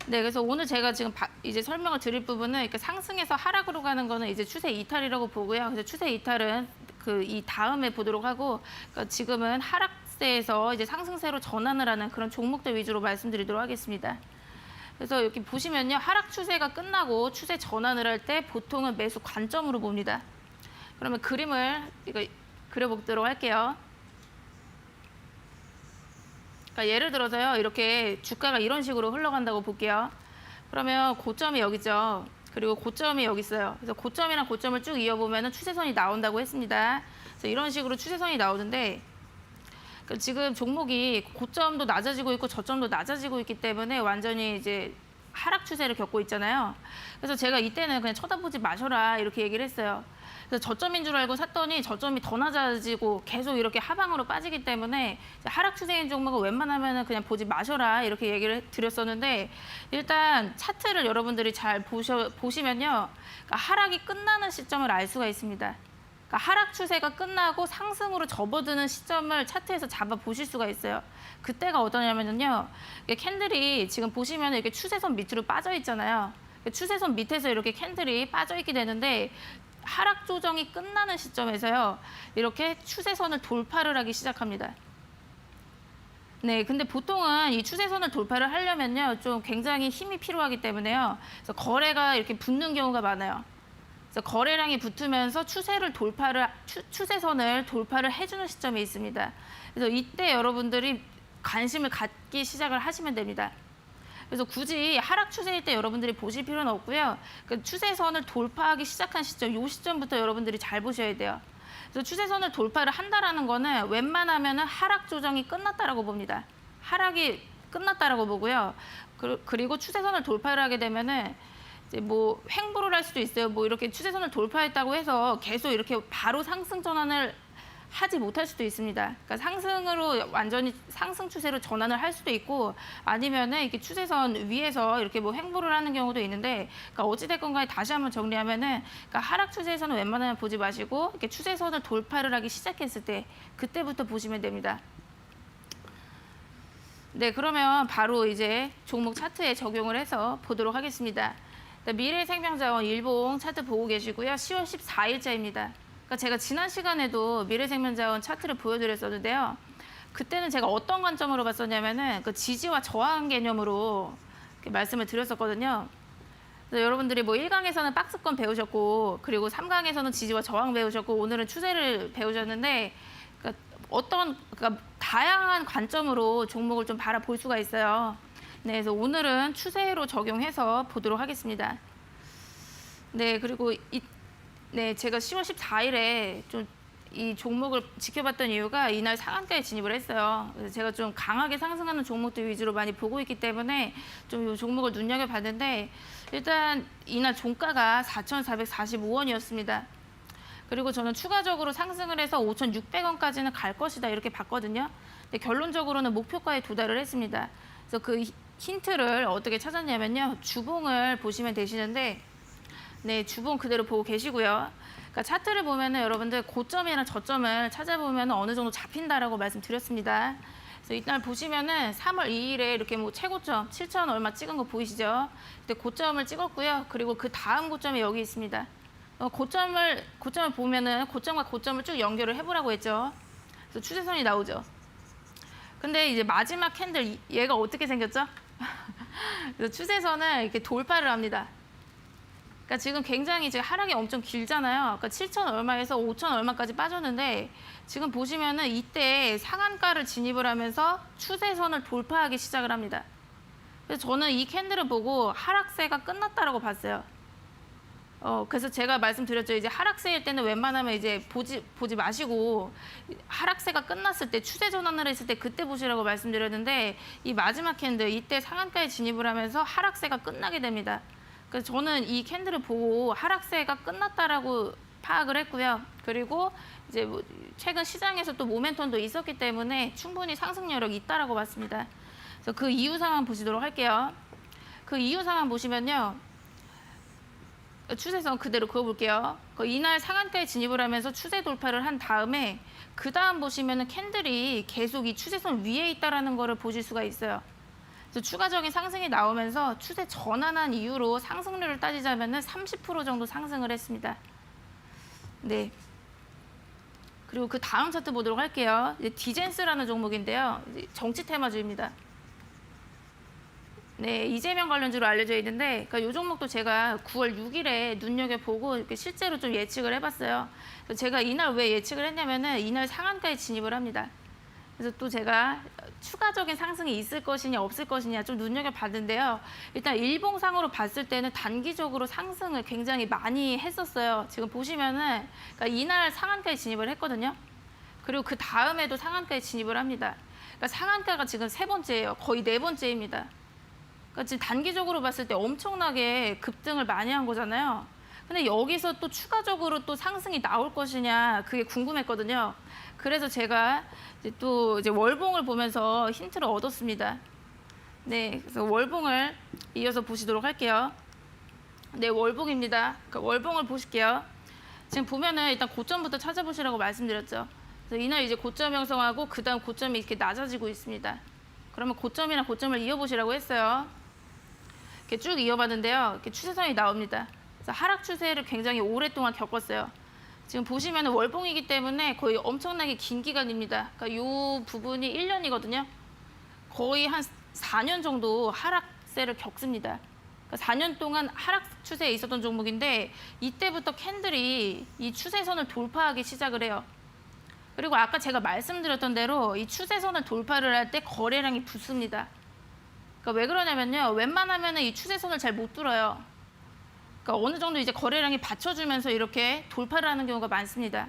네, 그래서 오늘 제가 지금 이제 설명을 드릴 부분은 그러니까 상승에서 하락으로 가는 거는 이제 추세 이탈이라고 보고요. 그래서 추세 이탈은 이 다음에 보도록 하고 그러니까 지금은 하락세에서 이제 상승세로 전환을 하는 그런 종목들 위주로 말씀드리도록 하겠습니다. 그래서 여기 보시면요. 하락 추세가 끝나고 추세 전환을 할 때 보통은 매수 관점으로 봅니다. 그러면 그림을 이거 그려보도록 할게요. 그러니까 예를 들어서요. 이렇게 주가가 이런 식으로 흘러간다고 볼게요. 그러면 고점이 여기죠. 그리고 고점이 여기 있어요. 그래서 고점이랑 고점을 쭉 이어보면 추세선이 나온다고 했습니다. 그래서 이런 식으로 추세선이 나오는데 지금 종목이 고점도 낮아지고 있고 저점도 낮아지고 있기 때문에 완전히 이제 하락 추세를 겪고 있잖아요. 그래서 제가 이때는 그냥 쳐다보지 마셔라 이렇게 얘기를 했어요. 그래서 저점인 줄 알고 샀더니 저점이 더 낮아지고 계속 이렇게 하방으로 빠지기 때문에 하락 추세인 종목은 웬만하면 그냥 보지 마셔라 이렇게 얘기를 드렸었는데 일단 차트를 여러분들이 잘 보시면요. 그러니까 하락이 끝나는 시점을 알 수가 있습니다. 그러니까 하락 추세가 끝나고 상승으로 접어드는 시점을 차트에서 잡아 보실 수가 있어요. 그때가 어떠냐면요. 캔들이 지금 보시면 이렇게 추세선 밑으로 빠져 있잖아요. 추세선 밑에서 이렇게 캔들이 빠져 있게 되는데 하락 조정이 끝나는 시점에서요. 이렇게 추세선을 돌파를 하기 시작합니다. 네, 근데 보통은 이 추세선을 돌파를 하려면요. 좀 굉장히 힘이 필요하기 때문에요. 그래서 거래가 이렇게 붙는 경우가 많아요. 그래서 거래량이 붙으면서 추세선을 돌파를 해주는 시점이 있습니다. 그래서 이때 여러분들이 관심을 갖기 시작을 하시면 됩니다. 그래서 굳이 하락 추세일 때 여러분들이 보실 필요는 없고요. 그 추세선을 돌파하기 시작한 시점, 이 시점부터 여러분들이 잘 보셔야 돼요. 그래서 추세선을 돌파를 한다라는 거는 웬만하면은 하락 조정이 끝났다라고 봅니다. 하락이 끝났다라고 보고요. 그리고 추세선을 돌파를 하게 되면은 이제 뭐 횡보를 할 수도 있어요. 뭐 이렇게 추세선을 돌파했다고 해서 계속 이렇게 바로 상승 전환을 하지 못할 수도 있습니다. 그러니까 상승으로 완전히 상승 추세로 전환을 할 수도 있고 아니면은 이렇게 추세선 위에서 이렇게 뭐 횡보를 하는 경우도 있는데, 그러니까 어찌됐건 간에 다시 한번 정리하면은, 그러니까 하락 추세에서는 웬만하면 보지 마시고 이렇게 추세선을 돌파를 하기 시작했을 때 그때부터 보시면 됩니다. 네, 그러면 바로 이제 종목 차트에 적용을 해서 보도록 하겠습니다. 미래생명자원 일봉 차트 보고 계시고요. 10월 14일자입니다. 그러니까 제가 지난 시간에도 미래생명자원 차트를 보여드렸었는데요. 그때는 제가 어떤 관점으로 봤었냐면은 그 지지와 저항 개념으로 이렇게 말씀을 드렸었거든요. 그래서 여러분들이 뭐 1강에서는 박스권 배우셨고, 그리고 3강에서는 지지와 저항 배우셨고, 오늘은 추세를 배우셨는데, 그러니까 다양한 관점으로 종목을 좀 바라볼 수가 있어요. 네, 그래서 오늘은 추세로 적용해서 보도록 하겠습니다. 네, 그리고 네, 제가 10월 14일에 좀 이 종목을 지켜봤던 이유가 이날 상한가에 진입을 했어요. 그래서 제가 좀 강하게 상승하는 종목들 위주로 많이 보고 있기 때문에 좀 이 종목을 눈여겨봤는데, 일단 이날 종가가 4,445원이었습니다. 그리고 저는 추가적으로 상승을 해서 5,600원까지는 갈 것이다 이렇게 봤거든요. 근데 결론적으로는 목표가에 도달을 했습니다. 그래서 그 힌트를 어떻게 찾았냐면요. 주봉을 보시면 되시는데, 네, 주봉 그대로 보고 계시고요. 그러니까 차트를 보면은 여러분들 고점이나 저점을 찾아보면 어느 정도 잡힌다라고 말씀드렸습니다. 그래서 이날 보시면은 3월 2일에 이렇게 뭐 최고점 7천 얼마 찍은 거 보이시죠? 그때 고점을 찍었고요. 그리고 그 다음 고점이 여기 있습니다. 고점을 보면은 고점과 고점을 쭉 연결을 해보라고 했죠. 그래서 추세선이 나오죠. 근데 이제 마지막 캔들 얘가 어떻게 생겼죠? 그래서 추세선을 이렇게 돌파를 합니다. 그러니까 지금 굉장히 이제 하락이 엄청 길잖아요. 그러니까 7천 얼마에서 5천 얼마까지 빠졌는데, 지금 보시면은 이때 상한가를 진입을 하면서 추세선을 돌파하기 시작을 합니다. 그래서 저는 이 캔들을 보고 하락세가 끝났다라고 봤어요. 그래서 제가 말씀드렸죠. 이제 하락세일 때는 웬만하면 이제 보지 마시고 하락세가 끝났을 때 추세 전환을 했을 때 그때 보시라고 말씀드렸는데, 이 마지막 캔들 이때 상한가에 진입을 하면서 하락세가 끝나게 됩니다. 그래서 저는 이 캔들을 보고 하락세가 끝났다라고 파악을 했고요. 그리고 이제 뭐 최근 시장에서 또 모멘텀도 있었기 때문에 충분히 상승 여력이 있다라고 봤습니다. 그래서 그 이유 상황 보시도록 할게요. 그 이유 상황 보시면요. 추세선 그대로 그어볼게요. 이날 상한가에 진입을 하면서 추세 돌파를 한 다음에 그 다음 보시면은 캔들이 계속 이 추세선 위에 있다라는 거를 보실 수가 있어요. 그래서 추가적인 상승이 나오면서 추세 전환한 이유로 상승률을 따지자면은 30% 정도 상승을 했습니다. 네. 그리고 그 다음 차트 보도록 할게요. 이제 디젠스라는 종목인데요. 정치 테마주입니다. 네, 이재명 관련주로 알려져 있는데, 그러니까 이 종목도 제가 9월 6일에 눈여겨보고 이렇게 실제로 좀 예측을 해봤어요. 그래서 제가 이날 왜 예측을 했냐면은 이날 상한가에 진입을 합니다. 그래서 또 제가 추가적인 상승이 있을 것이냐 없을 것이냐 좀 눈여겨봤는데요. 일단 일봉상으로 봤을 때는 단기적으로 상승을 굉장히 많이 했었어요. 지금 보시면은 그러니까 이날 상한가에 진입을 했거든요. 그리고 그 다음에도 상한가에 진입을 합니다. 그러니까 상한가가 지금 3번째예요. 거의 4번째입니다. 그러니까 지금 단기적으로 봤을 때 엄청나게 급등을 많이 한 거잖아요. 근데 여기서 또 추가적으로 또 상승이 나올 것이냐 그게 궁금했거든요. 그래서 제가 이제 월봉을 보면서 힌트를 얻었습니다. 네, 그래서 월봉을 이어서 보시도록 할게요. 네, 월봉입니다. 그러니까 월봉을 보실게요. 지금 보면은 일단 고점부터 찾아보시라고 말씀드렸죠. 그래서 이날 이제 고점 형성하고 그 다음 고점이 이렇게 낮아지고 있습니다. 그러면 고점이랑 고점을 이어보시라고 했어요. 이렇게 쭉 이어봤는데요. 이렇게 추세선이 나옵니다. 그래서 하락 추세를 굉장히 오랫동안 겪었어요. 지금 보시면 월봉이기 때문에 거의 엄청나게 긴 기간입니다. 그러니까 이 부분이 1년이거든요. 거의 한 4년 정도 하락세를 겪습니다. 그러니까 4년 동안 하락 추세에 있었던 종목인데 이때부터 캔들이 이 추세선을 돌파하기 시작을 해요. 그리고 아까 제가 말씀드렸던 대로 이 추세선을 돌파를 할 때 거래량이 붙습니다. 그러니까 왜 그러냐면요. 웬만하면 이 추세선을 잘 못 뚫어요. 그러니까 어느 정도 이제 거래량이 받쳐주면서 이렇게 돌파를 하는 경우가 많습니다.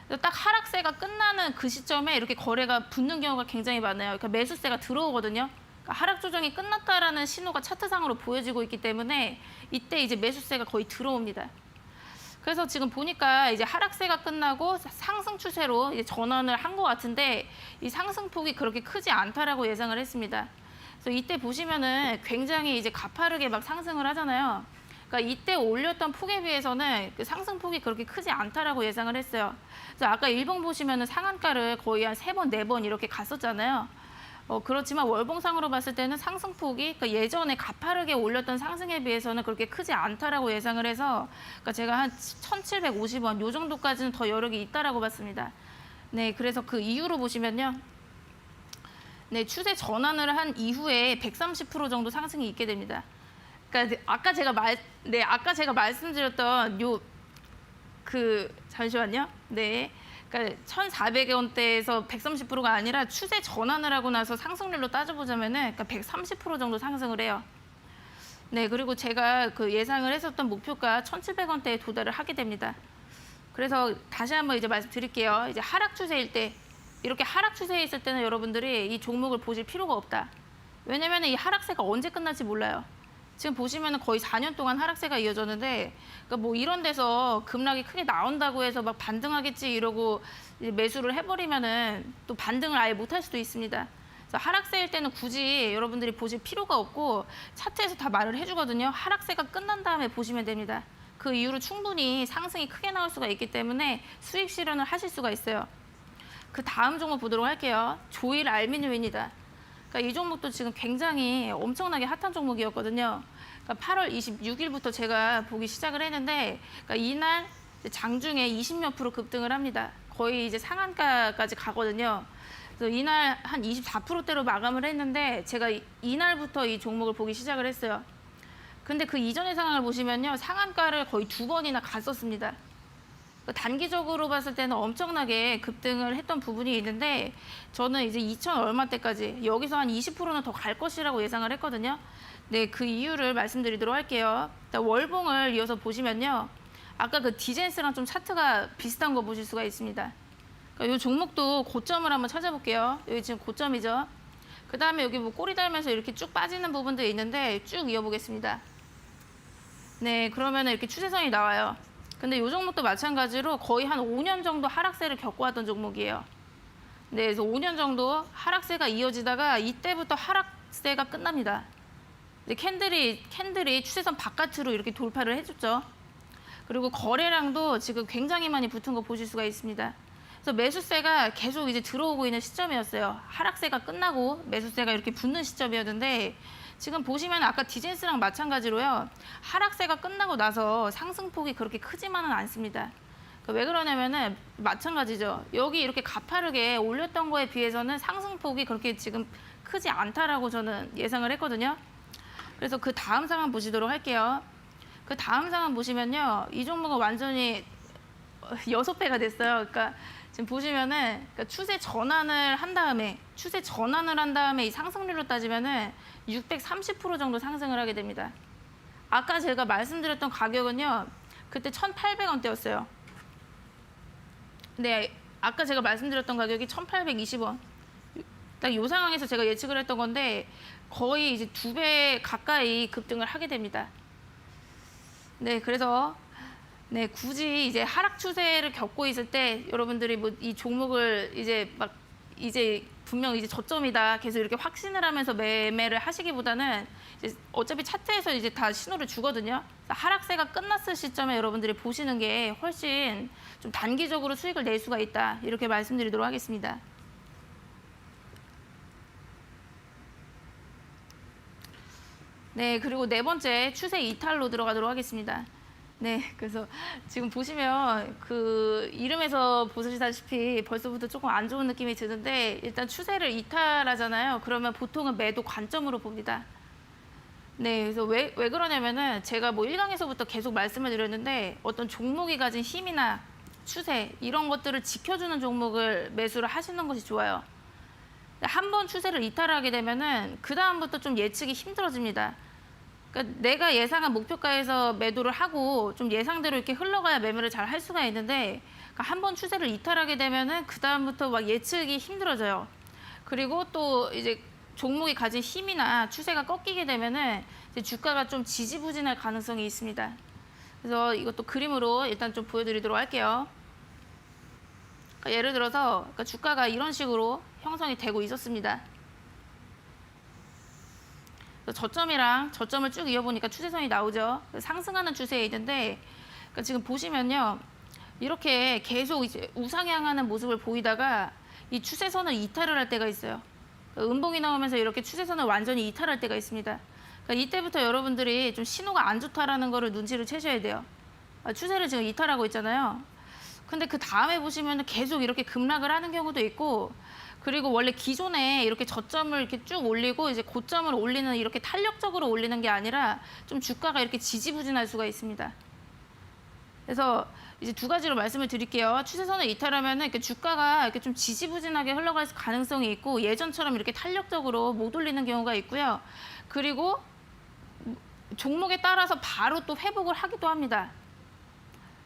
그래서 딱 하락세가 끝나는 그 시점에 이렇게 거래가 붙는 경우가 굉장히 많아요. 그러니까 매수세가 들어오거든요. 그러니까 하락 조정이 끝났다라는 신호가 차트상으로 보여지고 있기 때문에 이때 이제 매수세가 거의 들어옵니다. 그래서 지금 보니까 이제 하락세가 끝나고 상승 추세로 이제 전환을 한 것 같은데 이 상승폭이 그렇게 크지 않다라고 예상을 했습니다. 그래서 이때 보시면은 굉장히 이제 가파르게 막 상승을 하잖아요. 그러니까 이때 올렸던 폭에 비해서는 그 상승폭이 그렇게 크지 않다라고 예상을 했어요. 그래서 아까 일봉 보시면은 상한가를 거의 한 3번, 4번 이렇게 갔었잖아요. 그렇지만 월봉상으로 봤을 때는 상승폭이 그러니까 예전에 가파르게 올렸던 상승에 비해서는 그렇게 크지 않다라고 예상을 해서 그러니까 제가 한 1,750원 요 정도까지는 더 여력이 있다라고 봤습니다. 네, 그래서 그 이유로 보시면요. 네, 추세 전환을 한 이후에 130% 정도 상승이 있게 됩니다. 그러니까 아까 제가 말씀드렸던 잠시만요. 네. 그러니까 1,400원대에서 130%가 아니라 추세 전환을 하고 나서 상승률로 따져보자면은 그러니까 130% 정도 상승을 해요. 네, 그리고 제가 그 예상을 했었던 목표가 1,700원대에 도달을 하게 됩니다. 그래서 다시 한번 이제 말씀드릴게요. 이제 하락 추세일 때 이렇게 하락 추세에 있을 때는 여러분들이 이 종목을 보실 필요가 없다. 왜냐면 이 하락세가 언제 끝날지 몰라요. 지금 보시면은 거의 4년 동안 하락세가 이어졌는데, 그러니까 뭐 이런 데서 급락이 크게 나온다고 해서 막 반등하겠지 이러고 이제 매수를 해버리면은 또 반등을 아예 못할 수도 있습니다. 그래서 하락세일 때는 굳이 여러분들이 보실 필요가 없고 차트에서 다 말을 해주거든요. 하락세가 끝난 다음에 보시면 됩니다. 그 이후로 충분히 상승이 크게 나올 수가 있기 때문에 수익 실현을 하실 수가 있어요. 그 다음 종목 보도록 할게요. 조일 알미늄입니다. 그러니까 이 종목도 지금 굉장히 엄청나게 핫한 종목이었거든요. 그러니까 8월 26일부터 제가 보기 시작을 했는데 그러니까 이날 장중에 20몇 프로 급등을 합니다. 거의 이제 상한가까지 가거든요. 그래서 이날 한 24%대로 마감을 했는데 제가 이날부터 이 종목을 보기 시작을 했어요. 근데 그 이전의 상황을 보시면요. 상한가를 거의 2번이나 갔었습니다. 단기적으로 봤을 때는 엄청나게 급등을 했던 부분이 있는데 저는 이제 2,000 얼마대까지 여기서 한 20%는 더 갈 것이라고 예상을 했거든요. 네, 그 이유를 말씀드리도록 할게요. 일단 월봉을 이어서 보시면요. 아까 그 디젠스랑 좀 차트가 비슷한 거 보실 수가 있습니다. 그러니까 이 종목도 고점을 한번 찾아볼게요. 여기 지금 고점이죠. 그 다음에 여기 뭐 꼬리 달면서 이렇게 쭉 빠지는 부분도 있는데 쭉 이어보겠습니다. 네, 그러면 이렇게 추세선이 나와요. 근데 이 종목도 마찬가지로 거의 한 5년 정도 하락세를 겪어왔던 종목이에요. 네, 그래서 5년 정도 하락세가 이어지다가 이때부터 하락세가 끝납니다. 네, 캔들이 추세선 바깥으로 이렇게 돌파를 해줬죠. 그리고 거래량도 지금 굉장히 많이 붙은 거 보실 수가 있습니다. 그래서 매수세가 계속 이제 들어오고 있는 시점이었어요. 하락세가 끝나고 매수세가 이렇게 붙는 시점이었는데 지금 보시면 아까 디젠스랑 마찬가지로요. 하락세가 끝나고 나서 상승폭이 그렇게 크지만은 않습니다. 그러니까 왜 그러냐면은 마찬가지죠. 여기 이렇게 가파르게 올렸던 거에 비해서는 상승폭이 그렇게 지금 크지 않다라고 저는 예상을 했거든요. 그래서 그 다음 상황 보시도록 할게요. 그 다음 상황 보시면요. 이 종목은 완전히 6배가 됐어요. 그러니까 지금 보시면은 그러니까 추세 전환을 한 다음에 이 상승률로 따지면은 630% 정도 상승을 하게 됩니다. 아까 제가 말씀드렸던 가격은요. 그때 1,800원대였어요. 네, 아까 제가 말씀드렸던 가격이 1,820원. 딱 이 상황에서 제가 예측을 했던 건데 거의 이제 2배 가까이 급등을 하게 됩니다. 네, 그래서 네, 굳이 이제 하락 추세를 겪고 있을 때 여러분들이 뭐 이 종목을 이제 분명 이제 저점이다 계속 이렇게 확신을 하면서 매매를 하시기보다는 이제 어차피 차트에서 이제 다 신호를 주거든요. 하락세가 끝났을 시점에 여러분들이 보시는 게 훨씬 좀 단기적으로 수익을 낼 수가 있다 이렇게 말씀드리도록 하겠습니다. 네, 그리고 네 번째 추세 이탈로 들어가도록 하겠습니다. 네, 그래서 지금 보시면 그 이름에서 보시다시피 벌써부터 조금 안 좋은 느낌이 드는데 일단 추세를 이탈하잖아요. 그러면 보통은 매도 관점으로 봅니다. 네, 그래서 왜 그러냐면은 제가 뭐 1강에서부터 계속 말씀을 드렸는데 어떤 종목이 가진 힘이나 추세 이런 것들을 지켜주는 종목을 매수를 하시는 것이 좋아요. 한 번 추세를 이탈하게 되면은 그 다음부터 좀 예측이 힘들어집니다. 그러니까 내가 예상한 목표가에서 매도를 하고 좀 예상대로 이렇게 흘러가야 매매를 잘 할 수가 있는데 그러니까 한 번 추세를 이탈하게 되면은 그 다음부터 막 예측이 힘들어져요. 그리고 또 이제 종목이 가진 힘이나 추세가 꺾이게 되면은 이제 주가가 좀 지지부진할 가능성이 있습니다. 그래서 이것도 그림으로 일단 좀 보여드리도록 할게요. 그러니까 예를 들어서 그러니까 주가가 이런 식으로 형성이 되고 있었습니다. 저점이랑 저점을 쭉 이어보니까 추세선이 나오죠. 상승하는 추세에 있는데 그러니까 지금 보시면요. 이렇게 계속 이제 우상향하는 모습을 보이다가 이 추세선을 이탈을 할 때가 있어요. 그러니까 음봉이 나오면서 이렇게 추세선을 완전히 이탈할 때가 있습니다. 그러니까 이때부터 여러분들이 좀 신호가 안 좋다라는 거를 눈치를 채셔야 돼요. 추세를 지금 이탈하고 있잖아요. 근데 그 다음에 보시면 계속 이렇게 급락을 하는 경우도 있고 그리고 원래 기존에 이렇게 저점을 이렇게 쭉 올리고 이제 고점을 올리는 이렇게 탄력적으로 올리는 게 아니라 좀 주가가 이렇게 지지부진할 수가 있습니다. 그래서 이제 두 가지로 말씀을 드릴게요. 추세선을 이탈하면은 이렇게 주가가 이렇게 좀 지지부진하게 흘러갈 가능성이 있고 예전처럼 이렇게 탄력적으로 못 올리는 경우가 있고요. 그리고 종목에 따라서 바로 또 회복을 하기도 합니다.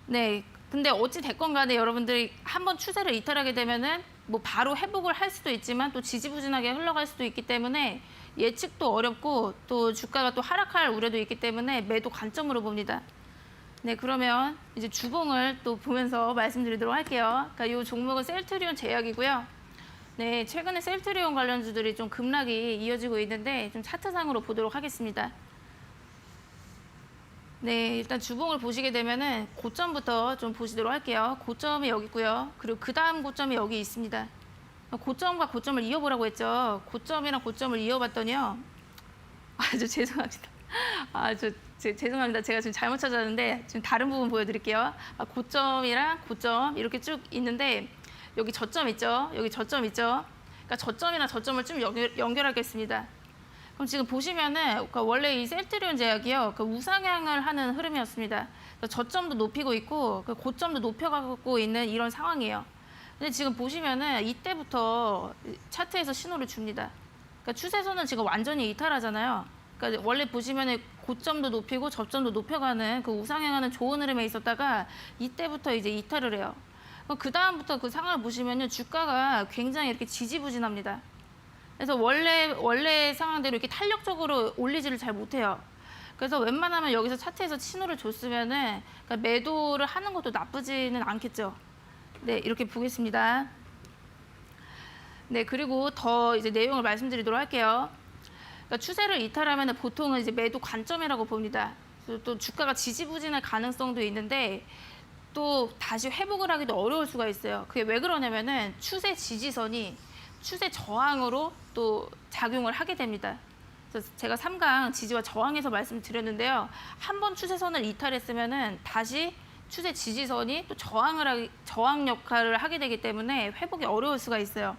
네. 근데 어찌 됐건 간에 여러분들이 한번 추세를 이탈하게 되면은 뭐 바로 회복을 할 수도 있지만 또 지지부진하게 흘러갈 수도 있기 때문에 예측도 어렵고 또 주가가 또 하락할 우려도 있기 때문에 매도 관점으로 봅니다. 네, 그러면 이제 주봉을 또 보면서 말씀드리도록 할게요. 그러니까 이 종목은 셀트리온 제약이고요. 네, 최근에 셀트리온 관련주들이 좀 급락이 이어지고 있는데 좀 차트상으로 보도록 하겠습니다. 네, 일단 주봉을 보시게 되면은 고점부터 좀 보시도록 할게요. 고점이 여기 있고요. 그리고 그 다음 고점이 여기 있습니다. 고점과 고점을 이어보라고 했죠. 고점이랑 고점을 이어봤더니요. 죄송합니다. 죄송합니다. 제가 지금 잘못 찾았는데 지금 다른 부분 보여드릴게요. 고점이랑 고점 이렇게 쭉 있는데 여기 저점 있죠. 여기 저점 있죠. 그러니까 저점이랑 저점을 좀 연결하겠습니다. 그럼 지금 보시면은 그러니까 원래 이 셀트리온 제약이요, 그 우상향을 하는 흐름이었습니다. 저점도 높이고 있고 그 고점도 높여가고 있는 이런 상황이에요. 근데 지금 보시면은 이때부터 차트에서 신호를 줍니다. 그러니까 추세선은 지금 완전히 이탈하잖아요. 그러니까 원래 보시면은 고점도 높이고 저점도 높여가는 그 우상향하는 좋은 흐름에 있었다가 이때부터 이제 이탈을 해요. 그 다음부터 그 상황을 보시면은 주가가 굉장히 이렇게 지지부진합니다. 그래서 원래 상황대로 이렇게 탄력적으로 올리지를 잘 못해요. 그래서 웬만하면 여기서 차트에서 신호를 줬으면은 그러니까 매도를 하는 것도 나쁘지는 않겠죠. 네, 이렇게 보겠습니다. 네, 그리고 더 이제 내용을 말씀드리도록 할게요. 그러니까 추세를 이탈하면은 보통은 이제 매도 관점이라고 봅니다. 그래서 또 주가가 지지부진할 가능성도 있는데 또 다시 회복을 하기도 어려울 수가 있어요. 그게 왜 그러냐면은 추세 지지선이 추세 저항으로 또 작용을 하게 됩니다. 그래서 제가 3강 지지와 저항에서 말씀드렸는데요. 한 번 추세선을 이탈했으면은 다시 추세 지지선이 또 저항 역할을 하게 되기 때문에 회복이 어려울 수가 있어요.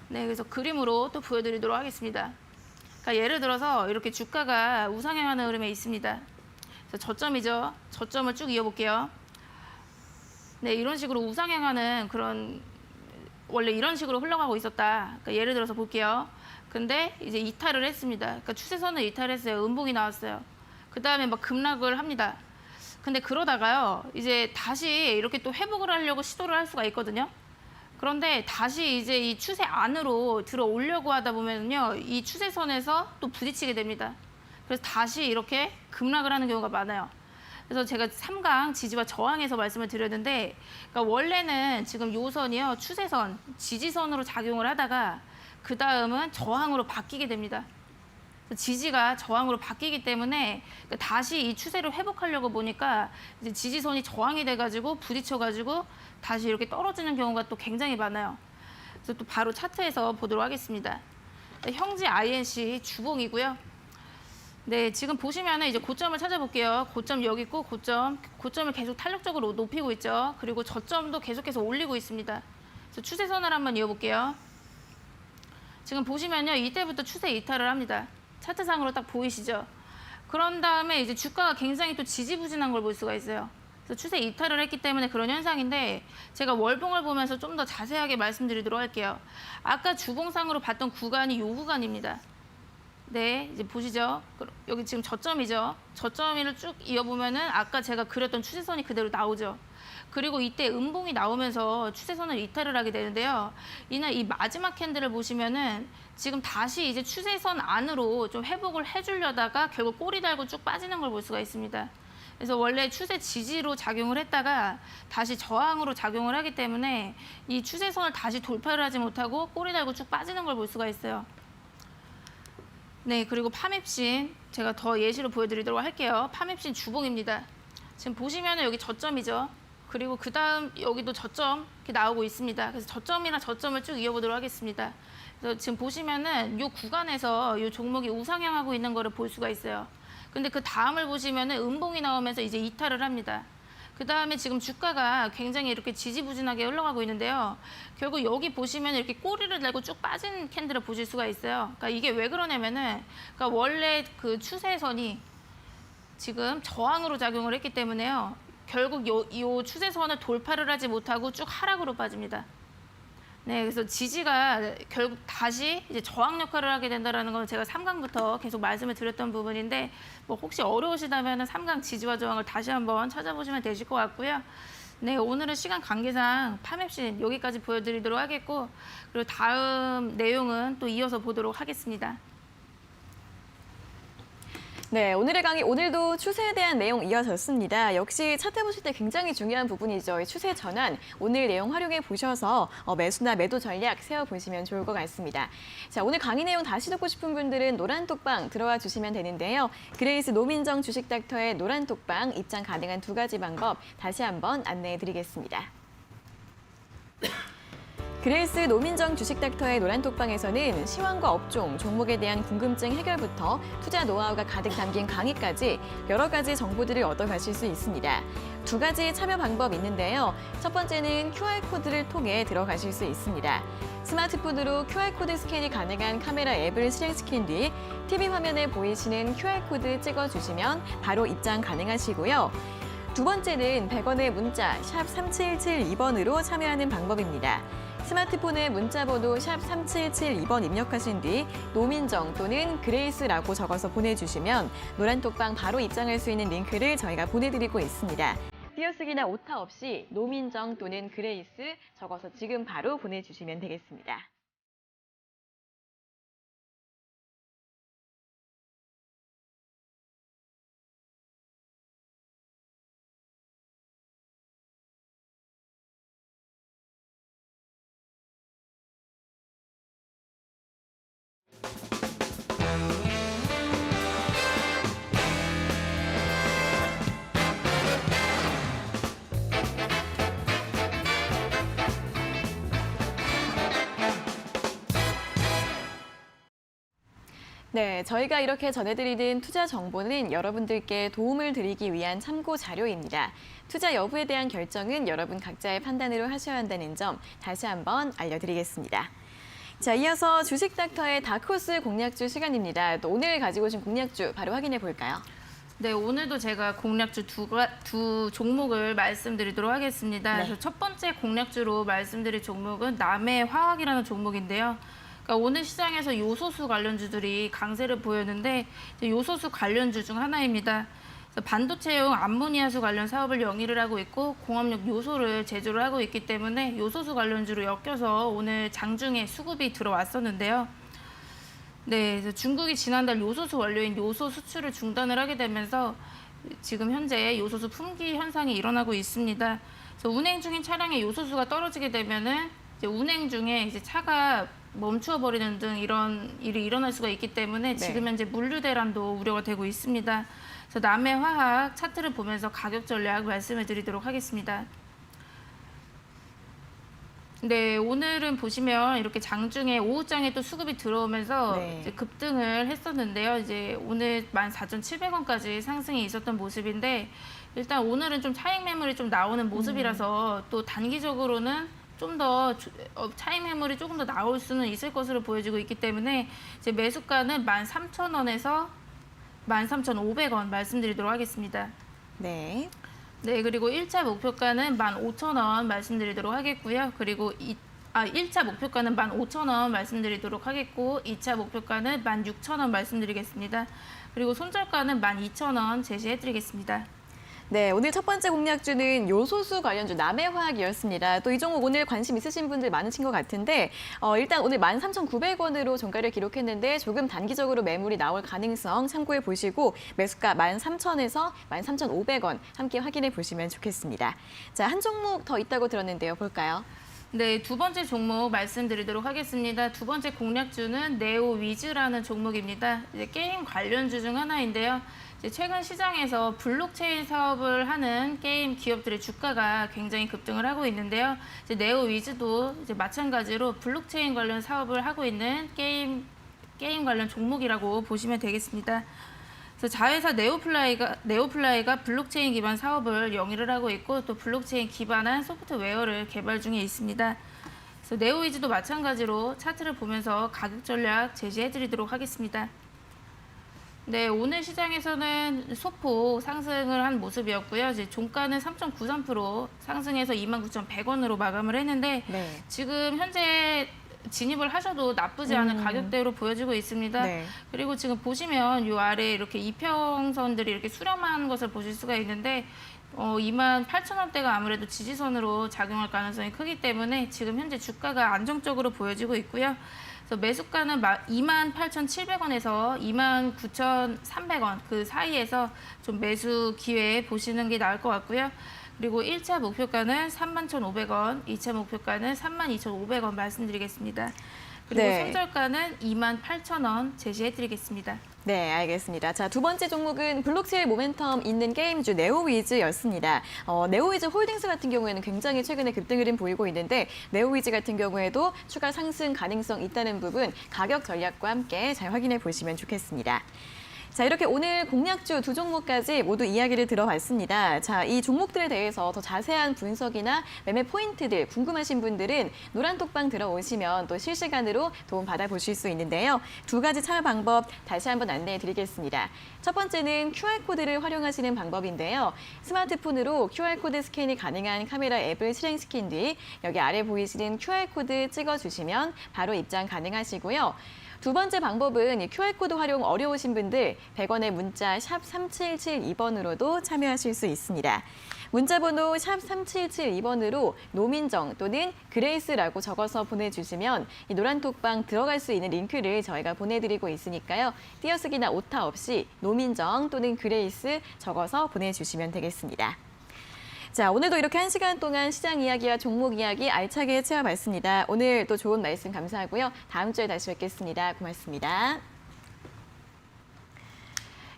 네, 그래서 그림으로 또 보여드리도록 하겠습니다. 그러니까 예를 들어서 이렇게 주가가 우상향하는 흐름에 있습니다. 그래서 저점이죠. 저점을 쭉 이어볼게요. 네, 이런 식으로 우상향하는 그런 원래 이런 식으로 흘러가고 있었다. 그러니까 예를 들어서 볼게요. 근데 이제 이탈을 했습니다. 그러니까 추세선을 이탈했어요. 음봉이 나왔어요. 그 다음에 막 급락을 합니다. 근데 그러다가요, 이제 다시 이렇게 또 회복을 하려고 시도를 할 수가 있거든요. 그런데 다시 이제 이 추세 안으로 들어오려고 하다 보면요, 이 추세선에서 또 부딪히게 됩니다. 그래서 다시 이렇게 급락을 하는 경우가 많아요. 그래서 제가 3강 지지와 저항에서 말씀을 드렸는데, 그러니까 원래는 지금 요 선이요, 추세선, 지지선으로 작용을 하다가 그 다음은 저항으로 바뀌게 됩니다. 지지가 저항으로 바뀌기 때문에 다시 이 추세를 회복하려고 보니까 이제 지지선이 저항이 돼가지고 부딪혀가지고 다시 이렇게 떨어지는 경우가 또 굉장히 많아요. 그래서 또 바로 차트에서 보도록 하겠습니다. 형지 INC 주봉이고요. 네, 지금 보시면은 이제 고점을 찾아볼게요. 고점 여기 있고 고점을 계속 탄력적으로 높이고 있죠. 그리고 저점도 계속해서 올리고 있습니다. 그래서 추세선을 한번 이어볼게요. 지금 보시면요, 이때부터 추세 이탈을 합니다. 차트상으로 딱 보이시죠? 그런 다음에 이제 주가가 굉장히 또 지지부진한 걸 볼 수가 있어요. 그래서 추세 이탈을 했기 때문에 그런 현상인데 제가 월봉을 보면서 좀 더 자세하게 말씀드리도록 할게요. 아까 주봉상으로 봤던 구간이 이 구간입니다. 네, 이제 보시죠. 여기 지금 저점이죠. 저점을 쭉 이어보면은 아까 제가 그렸던 추세선이 그대로 나오죠. 그리고 이때 음봉이 나오면서 추세선을 이탈을 하게 되는데요. 이날 이 마지막 캔들을 보시면은 지금 다시 이제 추세선 안으로 좀 회복을 해주려다가 결국 꼬리 달고 쭉 빠지는 걸 볼 수가 있습니다. 그래서 원래 추세 지지로 작용을 했다가 다시 저항으로 작용을 하기 때문에 이 추세선을 다시 돌파를 하지 못하고 꼬리 달고 쭉 빠지는 걸 볼 수가 있어요. 네, 그리고 파맵신 제가 더 예시로 보여드리도록 할게요. 파맵신 주봉입니다. 지금 보시면은 여기 저점이죠. 그리고 그 다음 여기도 저점 이렇게 나오고 있습니다. 그래서 저점이랑 저점을 쭉 이어보도록 하겠습니다. 그래서 지금 보시면은 이 구간에서 이 종목이 우상향하고 있는 거를 볼 수가 있어요. 근데 그 다음을 보시면은 음봉이 나오면서 이제 이탈을 합니다. 그 다음에 지금 주가가 굉장히 이렇게 지지부진하게 흘러가고 있는데요. 결국 여기 보시면 이렇게 꼬리를 달고 쭉 빠진 캔들을 보실 수가 있어요. 그러니까 이게 왜 그러냐면은, 그러니까 원래 그 추세선이 지금 저항으로 작용을 했기 때문에요. 결국 요 추세선을 돌파를 하지 못하고 쭉 하락으로 빠집니다. 네, 그래서 지지가 결국 다시 이제 저항 역할을 하게 된다라는 건 제가 3강부터 계속 말씀을 드렸던 부분인데, 뭐 혹시 어려우시다면 3강 지지와 저항을 다시 한번 찾아보시면 되실 것 같고요. 네, 오늘은 시간 관계상 파맵신 여기까지 보여드리도록 하겠고, 그리고 다음 내용은 또 이어서 보도록 하겠습니다. 네, 오늘의 강의 오늘도 추세에 대한 내용 이어졌습니다. 역시 차트 보실 때 굉장히 중요한 부분이죠. 이 추세 전환, 오늘 내용 활용해 보셔서 매수나 매도 전략 세워보시면 좋을 것 같습니다. 자, 오늘 강의 내용 다시 듣고 싶은 분들은 노란톡방 들어와 주시면 되는데요. 그레이스 노민정 주식닥터의 노란톡방 입장 가능한 2가지 방법 다시 한번 안내해 드리겠습니다. 그레이스 노민정 주식닥터의 노란톡방에서는 시황과 업종, 종목에 대한 궁금증 해결부터 투자 노하우가 가득 담긴 강의까지 여러 가지 정보들을 얻어가실 수 있습니다. 2가지 참여 방법이 있는데요. 첫 번째는 QR코드를 통해 들어가실 수 있습니다. 스마트폰으로 QR코드 스캔이 가능한 카메라 앱을 실행시킨 뒤 TV 화면에 보이시는 QR코드 찍어주시면 바로 입장 가능하시고요. 두 번째는 100원의 문자 샵 3772번으로 참여하는 방법입니다. 스마트폰에 문자번호 샵 3772번 입력하신 뒤 노민정 또는 그레이스라고 적어서 보내주시면 노란톡방 바로 입장할 수 있는 링크를 저희가 보내드리고 있습니다. 띄어쓰기나 오타 없이 노민정 또는 그레이스 적어서 지금 바로 보내주시면 되겠습니다. 네, 저희가 이렇게 전해드리는 투자 정보는 여러분들께 도움을 드리기 위한 참고 자료입니다. 투자 여부에 대한 결정은 여러분 각자의 판단으로 하셔야 한다는 점 다시 한번 알려드리겠습니다. 자, 이어서 주식닥터의 다크호스 공략주 시간입니다. 또 오늘 가지고 오신 공략주 바로 확인해 볼까요? 네, 오늘도 제가 공략주 두 종목을 말씀드리도록 하겠습니다. 네. 그래서 첫 번째 공략주로 말씀드릴 종목은 남해화학이라는 종목인데요. 그러니까 오늘 시장에서 요소수 관련주들이 강세를 보였는데 요소수 관련주 중 하나입니다. 그래서 반도체용 암모니아수 관련 사업을 영위를 하고 있고 공업용 요소를 제조를 하고 있기 때문에 요소수 관련주로 엮여서 오늘 장중에 수급이 들어왔었는데요. 네, 그래서 중국이 지난달 요소수 원료인 요소 수출을 중단을 하게 되면서 지금 현재 요소수 품귀 현상이 일어나고 있습니다. 그래서 운행 중인 차량의 요소수가 떨어지게 되면은 이제 운행 중에 이제 차가 멈추어 버리는 등 이런 일이 일어날 수가 있기 때문에 지금 현재 물류 대란도 우려가 되고 있습니다. 그래서 남해화학 차트를 보면서 가격 전략 말씀을 드리도록 하겠습니다. 네, 오늘은 보시면 이렇게 장중에 오후장에 또 수급이 들어오면서 이제 급등을 했었는데요. 이제 오늘 14,700원까지 상승이 있었던 모습인데 일단 오늘은 좀 차익 매물이 좀 나오는 모습이라서 또 단기적으로는 좀 더 차익 매물이 조금 더 나올 수는 있을 것으로 보여지고 있기 때문에 이제 매수가는 13,000원에서 13,500원 말씀드리도록 하겠습니다. 네. 네, 그리고 1차 목표가는 15,000원 말씀드리도록 하겠고요. 그리고 1차 목표가는 15,000원 말씀드리도록 하겠고 2차 목표가는 16,000원 말씀드리겠습니다. 그리고 손절가는 12,000원 제시해드리겠습니다. 네, 오늘 첫 번째 공략주는 요소수 관련주 남해화학이었습니다. 또 이 종목 오늘 관심 있으신 분들 많으신 것 같은데 일단 오늘 13,900원으로 종가를 기록했는데 조금 단기적으로 매물이 나올 가능성 참고해 보시고 매수가 13,000에서 13,500원 함께 확인해 보시면 좋겠습니다. 자, 한 종목 더 있다고 들었는데요. 볼까요? 네, 두 번째 종목 말씀드리도록 하겠습니다. 두 번째 공략주는 네오위즈라는 종목입니다. 이제 게임 관련주 중 하나인데요. 이제 최근 시장에서 블록체인 사업을 하는 게임 기업들의 주가가 굉장히 급등을 하고 있는데요. 이제 네오위즈도 이제 마찬가지로 블록체인 관련 사업을 하고 있는 게임 관련 종목이라고 보시면 되겠습니다. 그래서 자회사 네오플라이가 블록체인 기반 사업을 영위를 하고 있고 또 블록체인 기반한 소프트웨어를 개발 중에 있습니다. 그래서 네오위즈도 마찬가지로 차트를 보면서 가격 전략 제시해드리도록 하겠습니다. 네, 오늘 시장에서는 소폭 상승을 한 모습이었고요. 이제 종가는 3.93% 상승해서 29,100원으로 마감을 했는데 네. 지금 현재 진입을 하셔도 나쁘지 않은 가격대로 보여지고 있습니다. 네. 그리고 지금 보시면 이 아래 이렇게 이평선들이 이렇게 수렴한 것을 보실 수가 있는데 28,000원대가 아무래도 지지선으로 작용할 가능성이 크기 때문에 지금 현재 주가가 안정적으로 보여지고 있고요. 그래서 매수가는 28,700원에서 29,300원 그 사이에서 좀 매수 기회 보시는 게 나을 것 같고요. 그리고 1차 목표가는 31,500원, 2차 목표가는 32,500원 말씀드리겠습니다. 그리고 네. 손절가는 28,000원 제시해드리겠습니다. 네, 알겠습니다. 자, 두 번째 종목은 블록체인 모멘텀 있는 게임주 네오위즈였습니다. 네오위즈 홀딩스 같은 경우에는 굉장히 최근에 급등 흐름 보이고 있는데 네오위즈 같은 경우에도 추가 상승 가능성 있다는 부분 가격 전략과 함께 잘 확인해 보시면 좋겠습니다. 자, 이렇게 오늘 공략주 두 종목까지 모두 이야기를 들어봤습니다. 자, 이 종목들에 대해서 더 자세한 분석이나 매매 포인트들 궁금하신 분들은 노란톡방 들어오시면 또 실시간으로 도움 받아보실 수 있는데요. 두 가지 참여 방법 다시 한번 안내해 드리겠습니다. 첫 번째는 QR코드를 활용하시는 방법인데요. 스마트폰으로 QR코드 스캔이 가능한 카메라 앱을 실행시킨 뒤 여기 아래 보이시는 QR코드 찍어주시면 바로 입장 가능하시고요. 두 번째 방법은 QR코드 활용 어려우신 분들 100원의 문자 샵 3772번으로도 참여하실 수 있습니다. 문자번호 샵 3772번으로 노민정 또는 그레이스라고 적어서 보내주시면 이 노란톡방 들어갈 수 있는 링크를 저희가 보내드리고 있으니까요. 띄어쓰기나 오타 없이 노민정 또는 그레이스 적어서 보내주시면 되겠습니다. 자, 오늘도 이렇게 1시간 동안 시장 이야기와 종목 이야기 알차게 채워봤습니다. 오늘 또 좋은 말씀 감사하고요. 다음 주에 다시 뵙겠습니다. 고맙습니다.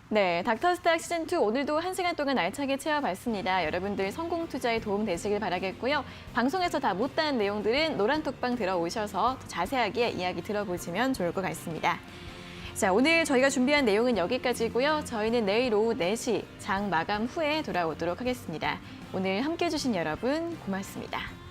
네, 닥터스탁 시즌2 오늘도 1시간 동안 알차게 채워봤습니다. 여러분들 성공 투자에 도움 되시길 바라겠고요. 방송에서 다 못다한 내용들은 노란톡방 들어오셔서 자세하게 이야기 들어보시면 좋을 것 같습니다. 자, 오늘 저희가 준비한 내용은 여기까지고요. 저희는 내일 오후 4시 장 마감 후에 돌아오도록 하겠습니다. 오늘 함께해 주신 여러분 고맙습니다.